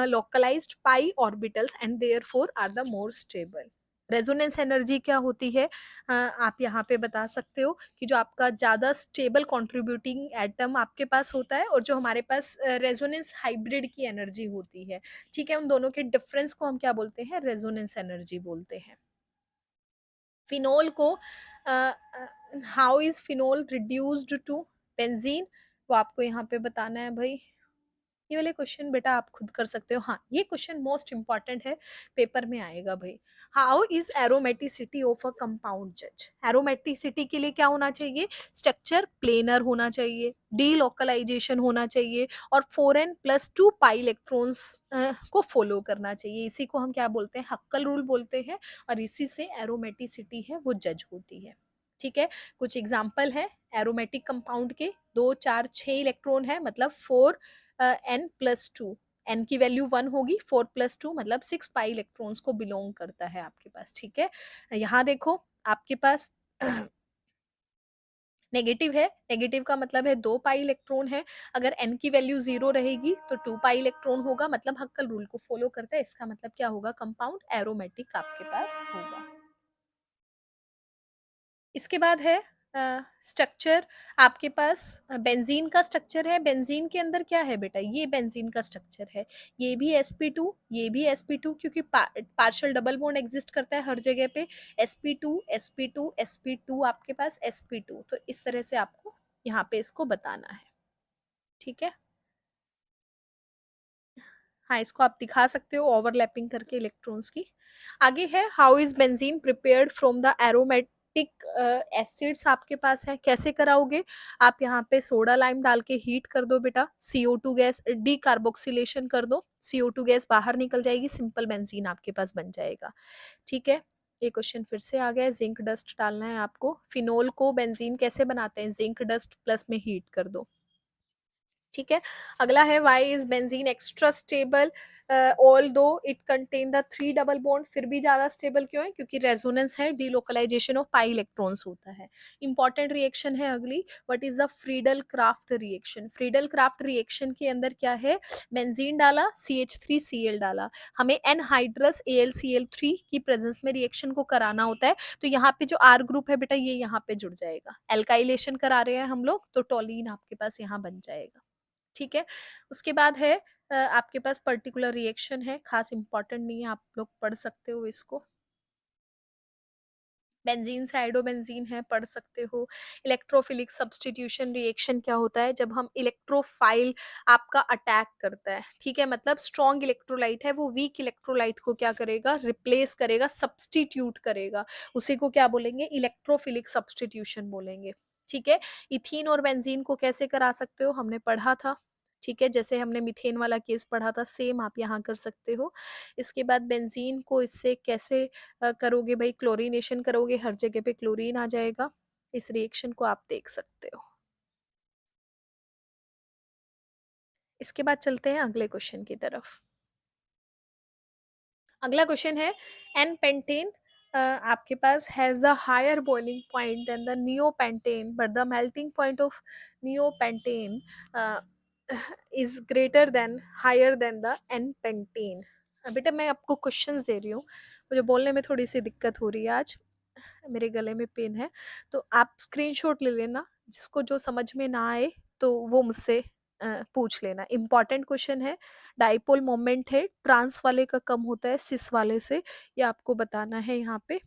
Speaker 1: localized pi orbitals and therefore are the more stable. Resonance energy क्या होती है, आप यहाँ पे बता सकते हो कि जो आपका ज्यादा स्टेबल कंट्रीब्यूटिंग एटम आपके पास होता है और जो हमारे पास रेजोनेंस हाइब्रिड की एनर्जी होती है। ठीक है, उन दोनों के डिफरेंस को हम क्या बोलते हैं, रेजोनेंस एनर्जी बोलते हैं। फिनोल को how is phenol reduced to benzene, वो आपको यहाँ पे बताना है भाई। ये वाले क्वेश्चन बेटा आप खुद कर सकते हो। हाँ, ये क्वेश्चन मोस्ट इंपॉर्टेंट है, पेपर में आएगा भाई। How is aromaticity of a compound जज, एरोमेटिसिटी के लिए क्या होना चाहिए, स्ट्रक्चर प्लेनर होना चाहिए, डीलोकलाइजेशन होना चाहिए और 4n+2 पाई इलेक्ट्रॉन्स को फॉलो करना चाहिए। इसी को हम क्या बोलते हैं, हक्कल रूल बोलते हैं, और इसी से एरोमेटिसिटी है वो जज होती है। ठीक है, कुछ एग्जाम्पल है एरोमेटिक कंपाउंड के, 2 4 6 इलेक्ट्रॉन है मतलब 4n+2, एन की वैल्यू 1 होगी, 4+2 मतलब 6 पाई इलेक्ट्रॉन्स को बिलोंग करता है आपके पास। ठीक है, यहाँ देखो आपके पास नेगेटिव है, नेगेटिव का मतलब है 2 पाई इलेक्ट्रॉन है। अगर n की वैल्यू 0 रहेगी तो 2 पाई इलेक्ट्रॉन होगा, मतलब हक्कल रूल को फॉलो करता है। इसका मतलब क्या होगा, कंपाउंड एरोमेटिक आपके पास होगा। इसके बाद है स्ट्रक्चर आपके पास, बेंजीन का स्ट्रक्चर है। बेंजीन के अंदर क्या है बेटा, ये बेंजीन का स्ट्रक्चर है, ये भी sp2, ये भी sp2, क्योंकि पार्शियल डबल बॉन्ड एग्जिस्ट करता है हर जगह पे, sp2 sp2 sp2 आपके पास sp2। तो इस तरह से आपको यहाँ पे इसको बताना है। ठीक है, हाँ इसको आप दिखा सकते हो ओवरलैपिंग करके इलेक्ट्रॉन्स की। आगे है how is benzene prepared from the aromatic acids आपके पास है, कैसे कराओगे, आप यहाँ पे सोडा लाइम डाल के हीट कर दो बेटा, CO2 गैस डी कार्बोक्सिलेशन कर दो, CO2 गैस बाहर निकल जाएगी, सिंपल बेंजीन आपके पास बन जाएगा। ठीक है, ये क्वेश्चन फिर से आ गया है, जिंक डस्ट डालना है आपको। फिनोल को बेंजीन कैसे बनाते हैं, जिंक डस्ट प्लस में हीट कर दो। ठीक है, अगला है why is benzene extra stable although it contain the 3 double bond, फिर भी ज्यादा स्टेबल क्यों है, क्योंकि रेजोनेंस है, डीलोकलाइजेशन ऑफ पाई इलेक्ट्रॉन्स होता है। इंपॉर्टेंट रिएक्शन है अगली, what is the Friedel craft reaction. Friedel craft reaction के अंदर क्या है, बेंजीन डाला, CH3Cl डाला, हमें एनहाइड्रस AlCl3 की प्रेजेंस में रिएक्शन को कराना होता है। तो यहाँ पे जो R ग्रुप है बेटा ये यहाँ पे जुड़ जाएगा, एल्काइलेशन करा रहे हैं हम लोग तो टोलीन आपके पास यहाँ बन जाएगा। ठीक है, उसके बाद है आपके पास पर्टिकुलर रिएक्शन है, खास इंपॉर्टेंट नहीं है, आप लोग पढ़ सकते हो इसको। बेंजीन से आइडोबेंजीन है, पढ़ सकते हो। इलेक्ट्रोफिलिक सब्स्टिट्यूशन रिएक्शन क्या होता है, जब हम इलेक्ट्रोफाइल आपका अटैक करता है। ठीक है, मतलब स्ट्रॉन्ग इलेक्ट्रोलाइट है वो वीक इलेक्ट्रोलाइट को क्या करेगा, रिप्लेस करेगा, सब्स्टिट्यूट करेगा, उसी को क्या बोलेंगे, इलेक्ट्रोफिलिक सब्स्टिट्यूशन बोलेंगे। ठीक है, इथीन और बेंजीन को कैसे करा सकते हो, हमने पढ़ा था। ठीक है, जैसे हमने मीथेन वाला केस पढ़ा था सेम आप यहाँ कर सकते हो। इसके बाद बेंजीन को इससे कैसे करोगे भाई, क्लोरीनेशन करोगे, हर जगह पे क्लोरीन आ जाएगा। इस रिएक्शन को आप देख सकते हो। इसके बाद चलते हैं अगले क्वेश्चन की तरफ। अगला क्वेश्चन है एन पेंटेन आपके पास has the higher boiling point than the neopentane but the melting point of neopentane is greater than higher than the n pentane. बेटा मैं आपको क्वेश्चंस दे रही हूँ, मुझे बोलने में थोड़ी सी दिक्कत हो रही है आज, मेरे गले में पेन है, तो आप स्क्रीनशॉट ले लेना, जिसको जो समझ में ना आए तो वो मुझसे पूछ लेना, इंपॉर्टेंट क्वेश्चन है। डाइपोल मोमेंट है, ट्रांस वाले का कम होता है सिस वाले से, ये आपको बताना है यहाँ पे।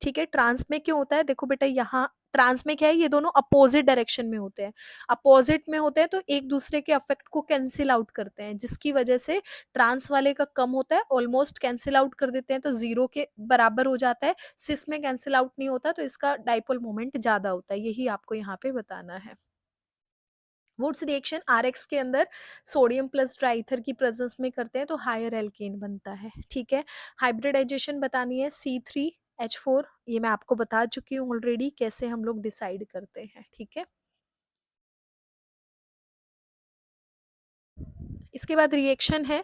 Speaker 1: ठीक है, ट्रांस में क्यों होता है, देखो बेटा यहाँ ट्रांस में क्या है, ये दोनों अपोजिट डायरेक्शन में होते हैं। अपोजिट में होते हैं तो एक दूसरे के अफेक्ट को कैंसिल आउट करते हैं, जिसकी वजह से ट्रांस वाले का कम होता है, ऑलमोस्ट कैंसिल आउट कर देते हैं तो जीरो के बराबर हो जाता है। सिस में कैंसिल आउट नहीं होता तो इसका डाइपोल मोमेंट ज्यादा होता है, यही आपको यहाँ पे बताना है। वुड्स रिएक्शन आरएक्स के अंदर सोडियम प्लस ट्राइथर की प्रेजेंस में करते हैं तो हायर एल्केन बनता है। ठीक है, हाइब्रिडाइजेशन बतानी है, C3H4, ये मैं आपको बता चुकी हूँ ऑलरेडी कैसे हम लोग डिसाइड करते हैं। ठीक है, इसके बाद रिएक्शन है,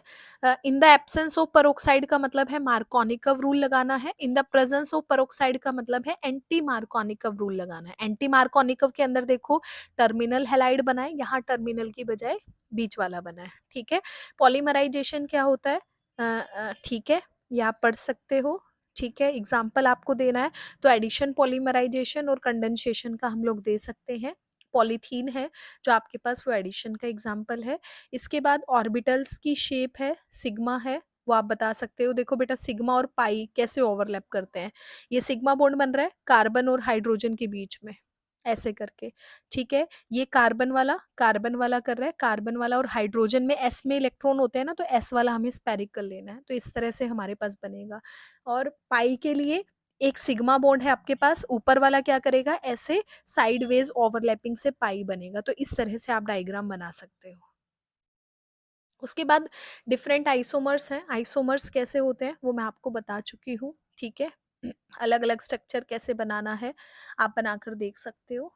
Speaker 1: in the absence of peroxide का मतलब है मार्कोनिकव रूल लगाना है, in the presence of peroxide का मतलब है एंटी मार्कोनिकव रूल लगाना है। एंटी मार्कोनिकव के अंदर देखो टर्मिनल हेलाइड बना है, यहाँ टर्मिनल की बजाय बीच वाला बना है। ठीक है, पॉलीमराइजेशन क्या होता है, ठीक है, ये आप पढ़ सकते हो। ठीक है, एग्जाम्पल आपको देना है तो एडिशन पॉलीमराइजेशन और कंडेंसेशन का हम लोग दे सकते हैं। पॉलीथीन है जो आपके पास, वो एडिशन का एग्जाम्पल है। इसके बाद ऑर्बिटल्स की शेप है, सिग्मा है, वो आप बता सकते हो। देखो बेटा सिग्मा और पाई कैसे ओवरलैप करते हैं, ये सिग्मा बॉन्ड बन रहा है कार्बन और हाइड्रोजन के बीच में, ऐसे करके। ठीक है, ये कार्बन वाला कर रहा है, कार्बन वाला और हाइड्रोजन में एस में इलेक्ट्रॉन होते हैं ना, तो एस वाला हमें स्पेरिकल लेना है, तो इस तरह से हमारे पास बनेगा। और पाई के लिए एक सिग्मा बॉन्ड है आपके पास, ऊपर वाला क्या करेगा, ऐसे साइडवेज ओवरलैपिंग से पाई बनेगा, तो इस तरह से आप डायग्राम बना सकते हो। उसके बाद डिफरेंट आइसोमर्स हैं, आइसोमर्स कैसे होते हैं वो मैं आपको बता चुकी हूँ। ठीक है, अलग अलग स्ट्रक्चर कैसे बनाना है आप बनाकर देख सकते हो।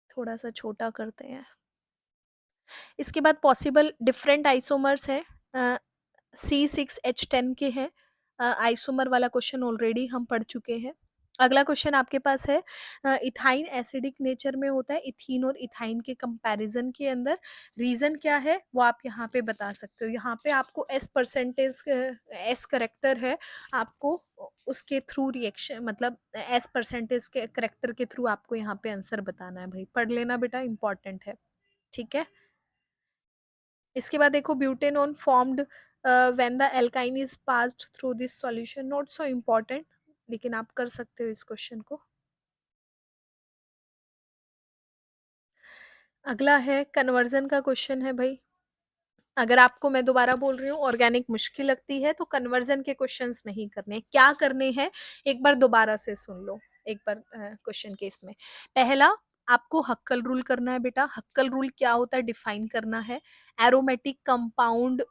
Speaker 1: थोड़ा सा छोटा करते हैं। इसके बाद पॉसिबल डिफरेंट आइसोमर्स है, C6H10 के हैं। आइसोमर वाला क्वेश्चन ऑलरेडी हम पढ़ चुके हैं। अगला क्वेश्चन आपके पास है, इथाइन एसिडिक नेचर में होता है, इथीन और इथाइन के कंपैरिजन के अंदर रीजन क्या है वो आप यहाँ पे बता सकते हो। यहाँ पे आपको एस परसेंटेज, एस करेक्टर है, आपको उसके थ्रू रिएक्शन मतलब एस परसेंटेज के करेक्टर के थ्रू आपको यहाँ पे आंसर बताना है। भाई पढ़ लेना बेटा, इंपॉर्टेंट है। ठीक है, इसके बाद देखो butanone formed when the alkyne is passed through this solution, not so important, लेकिन आप कर सकते हो इस क्वेश्चन को। अगला है कन्वर्जन का क्वेश्चन है भाई। अगर आपको मैं दोबारा बोल रही हूँ ऑर्गेनिक मुश्किल लगती है तो कन्वर्जन के क्वेश्चंस नहीं करने, क्या करने हैं एक बार दोबारा से सुन लो। एक बार क्वेश्चन के इसमें पहला आपको हक्कल रूल करना है बेटा। हक्कल रूल क्या होता है डिफाइन करना है। एरोमेटिक कंपाउंड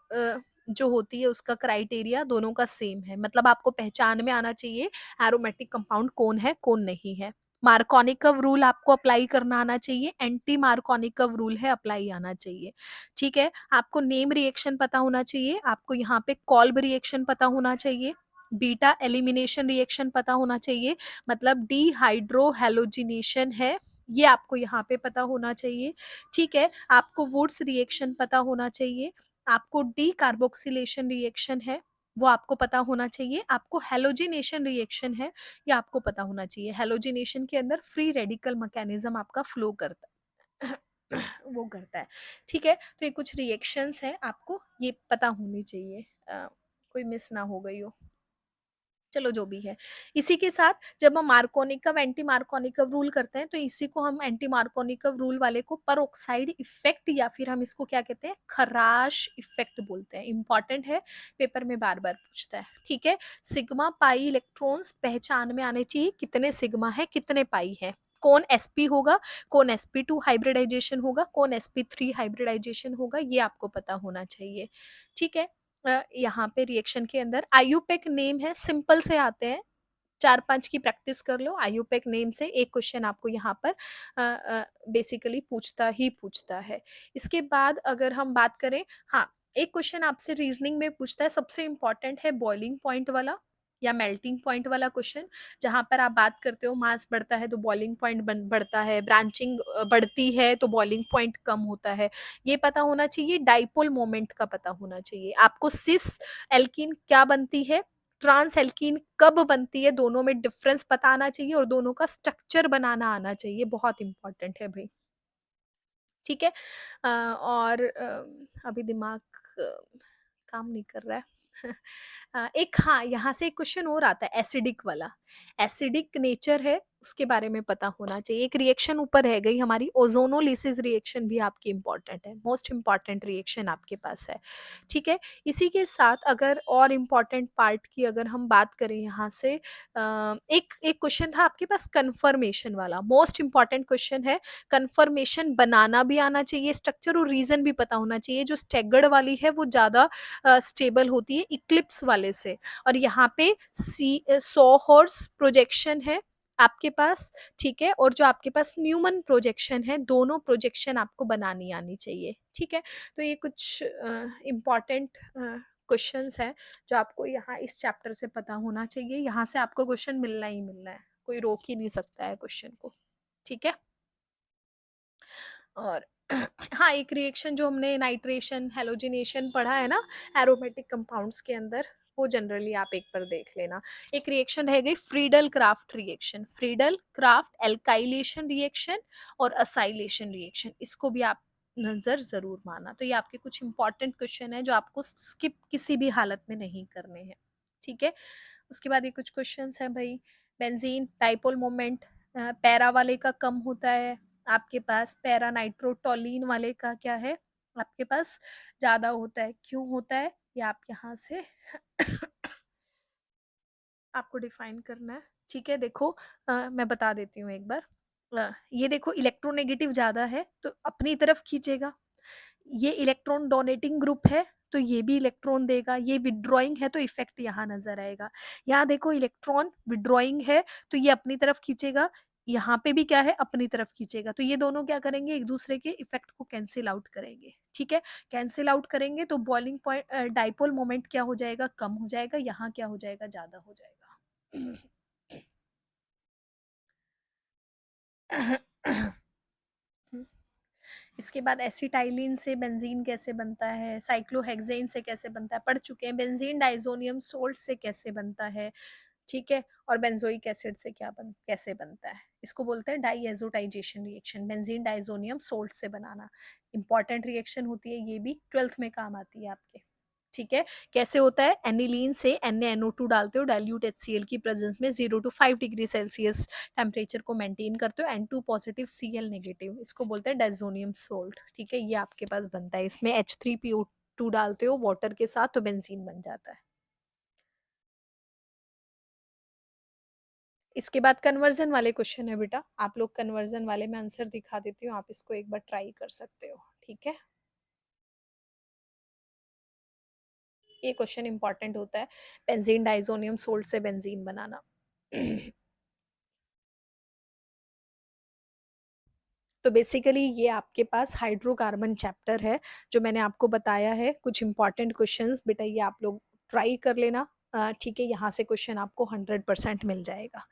Speaker 1: जो होती है उसका क्राइटेरिया दोनों का सेम है, मतलब आपको पहचान में आना चाहिए एरोमेटिक कंपाउंड कौन है कौन नहीं है। मार्कोनिकव रूल आपको अप्लाई करना आना चाहिए, एंटी मार्कोनिकव रूल है अप्लाई आना चाहिए। ठीक है, आपको नेम रिएक्शन पता होना चाहिए, आपको यहाँ पे कॉल्ब रिएक्शन पता होना चाहिए, बीटा एलिमिनेशन रिएक्शन पता होना चाहिए, मतलब डीहाइड्रो हेलोजिनेशन है, ये आपको यहाँ पे पता होना चाहिए। ठीक है, आपको वुड्स रिएक्शन पता होना चाहिए, आपको डी कार्बोक्सिलेशन रिएक्शन है वो आपको पता होना चाहिए, आपको हेलोजिनेशन रिएक्शन है ये आपको पता होना चाहिए। हेलोजिनेशन के अंदर फ्री रेडिकल मैकेनिज्म आपका फ्लो करता है वो करता है। ठीक है, तो ये कुछ रिएक्शंस हैं आपको ये पता होनी चाहिए, कोई मिस ना हो गई हो। चलो जो भी है, इसी के साथ जब हम मार्कोनिकव एंटी मार्कोनिकव रूल करते हैं तो इसी को हम एंटी मार्कोनिकव रूल वाले को परऑक्साइड इफेक्ट या फिर हम इसको क्या कहते हैं खराश इफेक्ट बोलते हैं। इंपॉर्टेंट है, पेपर में बार बार पूछता है। ठीक है, सिग्मा पाई इलेक्ट्रॉन्स पहचान में आने चाहिए, कितने सिग्मा है कितने पाई है, कौन sp होगा कौन sp2 हाइब्रिडाइजेशन होगा कौन sp3 हाइब्रिडाइजेशन होगा, ये आपको पता होना चाहिए। ठीक है, यहाँ पे रिएक्शन के अंदर आयुपेक नेम है, सिंपल से आते हैं, 4-5 की प्रैक्टिस कर लो। आयुपेक नेम से एक क्वेश्चन आपको यहाँ पर बेसिकली पूछता है। इसके बाद अगर हम बात करें, हाँ एक क्वेश्चन आपसे रीजनिंग में पूछता है, सबसे इंपॉर्टेंट है बॉइलिंग पॉइंट वाला या मेल्टिंग पॉइंट वाला क्वेश्चन, जहां पर आप बात करते हो मास बढ़ता है तो बॉइलिंग पॉइंट बढ़ता है, ब्रांचिंग बढ़ती है तो बॉइलिंग पॉइंट कम होता है, ये पता होना चाहिए। डाइपोल मोमेंट का पता होना चाहिए आपको। सिस एल्कीन क्या बनती है, ट्रांस एल्कीन कब बनती है, दोनों में डिफरेंस पता आना चाहिए और दोनों का स्ट्रक्चर बनाना आना चाहिए, बहुत इंपॉर्टेंट है भाई। ठीक है। और अभी दिमाग काम नहीं कर रहा है। एक, हाँ, यहाँ से एक क्वेश्चन और आता है एसिडिक वाला। एसिडिक नेचर है उसके बारे में पता होना चाहिए। एक रिएक्शन ऊपर रह गई हमारी, ओजोनोलिसिस रिएक्शन भी आपकी इंपॉर्टेंट है, मोस्ट इंपॉर्टेंट रिएक्शन आपके पास है। ठीक है। इसी के साथ अगर और इम्पॉर्टेंट पार्ट की अगर हम बात करें यहाँ से, एक एक क्वेश्चन था आपके पास कन्फर्मेशन वाला, मोस्ट इंपॉर्टेंट क्वेश्चन है। कन्फर्मेशन बनाना भी आना चाहिए स्ट्रक्चर, और रीजन भी पता होना चाहिए। जो स्टेगर्ड वाली है वो ज्यादा स्टेबल होती है इक्लिप्स वाले से। और यहाँ पे सो हॉर्स प्रोजेक्शन है आपके पास। ठीक है। और जो आपके पास न्यूमन प्रोजेक्शन है, दोनों प्रोजेक्शन आपको बनानी आनी चाहिए। ठीक है। तो ये कुछ इम्पॉर्टेंट क्वेश्चंस हैं जो आपको यहाँ इस चैप्टर से पता होना चाहिए। यहाँ से आपको क्वेश्चन मिलना ही मिलना है, कोई रोक ही नहीं सकता है क्वेश्चन को। ठीक है। और हाँ, एक रिएक्शन जो हमने नाइट्रेशन हेलोजिनेशन पढ़ा है ना एरोमेटिक कंपाउंड्स के अंदर, वो जनरली आप एक बार देख लेना। एक रिएक्शन रह गई Friedel craft reaction, Friedel craft alkylation reaction और असाइलेशन रिएक्शन, इसको भी आप नजर जरूर माना। तो ये आपके कुछ इंपॉर्टेंट क्वेश्चन है जो आपको स्किप किसी भी हालत में नहीं करने हैं। ठीक है। उसके बाद ये कुछ क्वेश्चंस हैं भाई। बेंजीन डाइपोल मोमेंट पैरा वाले का कम होता है, आपके पास पैरा नाइट्रोटोलीन वाले का क्या है, आपके पास ज्यादा होता है। क्यों होता है ये आप यहाँ से आपको डिफाइन करना है। ठीक है। देखो, मैं बता देती हूँ एक बार। ये देखो इलेक्ट्रोनेगेटिव ज्यादा है तो अपनी तरफ खींचेगा, ये इलेक्ट्रॉन डोनेटिंग ग्रुप है तो ये भी इलेक्ट्रॉन देगा, ये विड्रॉइंग है तो इफेक्ट यहाँ नजर आएगा। यहाँ देखो इलेक्ट्रॉन विड्रॉइंग है तो ये अपनी तरफ खींचेगा, यहाँ पे भी क्या है अपनी तरफ खींचेगा, तो ये दोनों क्या करेंगे एक दूसरे के इफेक्ट को कैंसिल आउट करेंगे। ठीक है। कैंसिल आउट करेंगे तो बॉइलिंग पॉइंट डाइपोल मोमेंट क्या हो जाएगा, कम हो जाएगा, यहाँ क्या हो जाएगा, ज्यादा हो जाएगा। इसके बाद एसिटाइलिन से बेंजीन कैसे बनता है, साइक्लोहेक्सेन से कैसे बनता है पढ़ चुके हैं, बेंजीन डाइजोनियम सोल्ट से कैसे बनता है। ठीक है। और बेंजोइक एसिड से कैसे बनता है, इसको बोलते हैं डाईएजोटाइजेशन रिएक्शन, बेंजीन डाइजोनियम सोल्ट से बनाना। इंपॉर्टेंट रिएक्शन होती है, ये भी 12th में काम आती है आपके। ठीक है। कैसे होता है, एनिलीन से NaNO2 डालते हो डाइल्यूट HCl की प्रेजेंस में 0 to 5 डिग्री सेल्सियस टेम्परेचर को मेंटेन करते हो, N2 पॉजिटिव Cl नेगेटिव, इसको बोलते हैं डाइजोनियम सोल्ट। ठीक है। ये आपके पास बनता है, इसमें H3PO2 डालते हो वाटर के साथ तो बेंजीन बन जाता है। इसके बाद कन्वर्जन वाले क्वेश्चन है बेटा, आप लोग कन्वर्जन वाले में आंसर दिखा देती हूँ, आप इसको एक बार ट्राई कर सकते हो। ठीक है। ये क्वेश्चन इंपॉर्टेंट होता है, बेंजीन डाइजोनियम सोल्ट से बेंजीन बनाना। तो बेसिकली ये आपके पास हाइड्रोकार्बन चैप्टर है जो मैंने आपको बताया है, कुछ इंपॉर्टेंट क्वेश्चंस बेटा ये आप लोग ट्राई कर लेना। ठीक है। यहाँ से क्वेश्चन आपको 100% मिल जाएगा।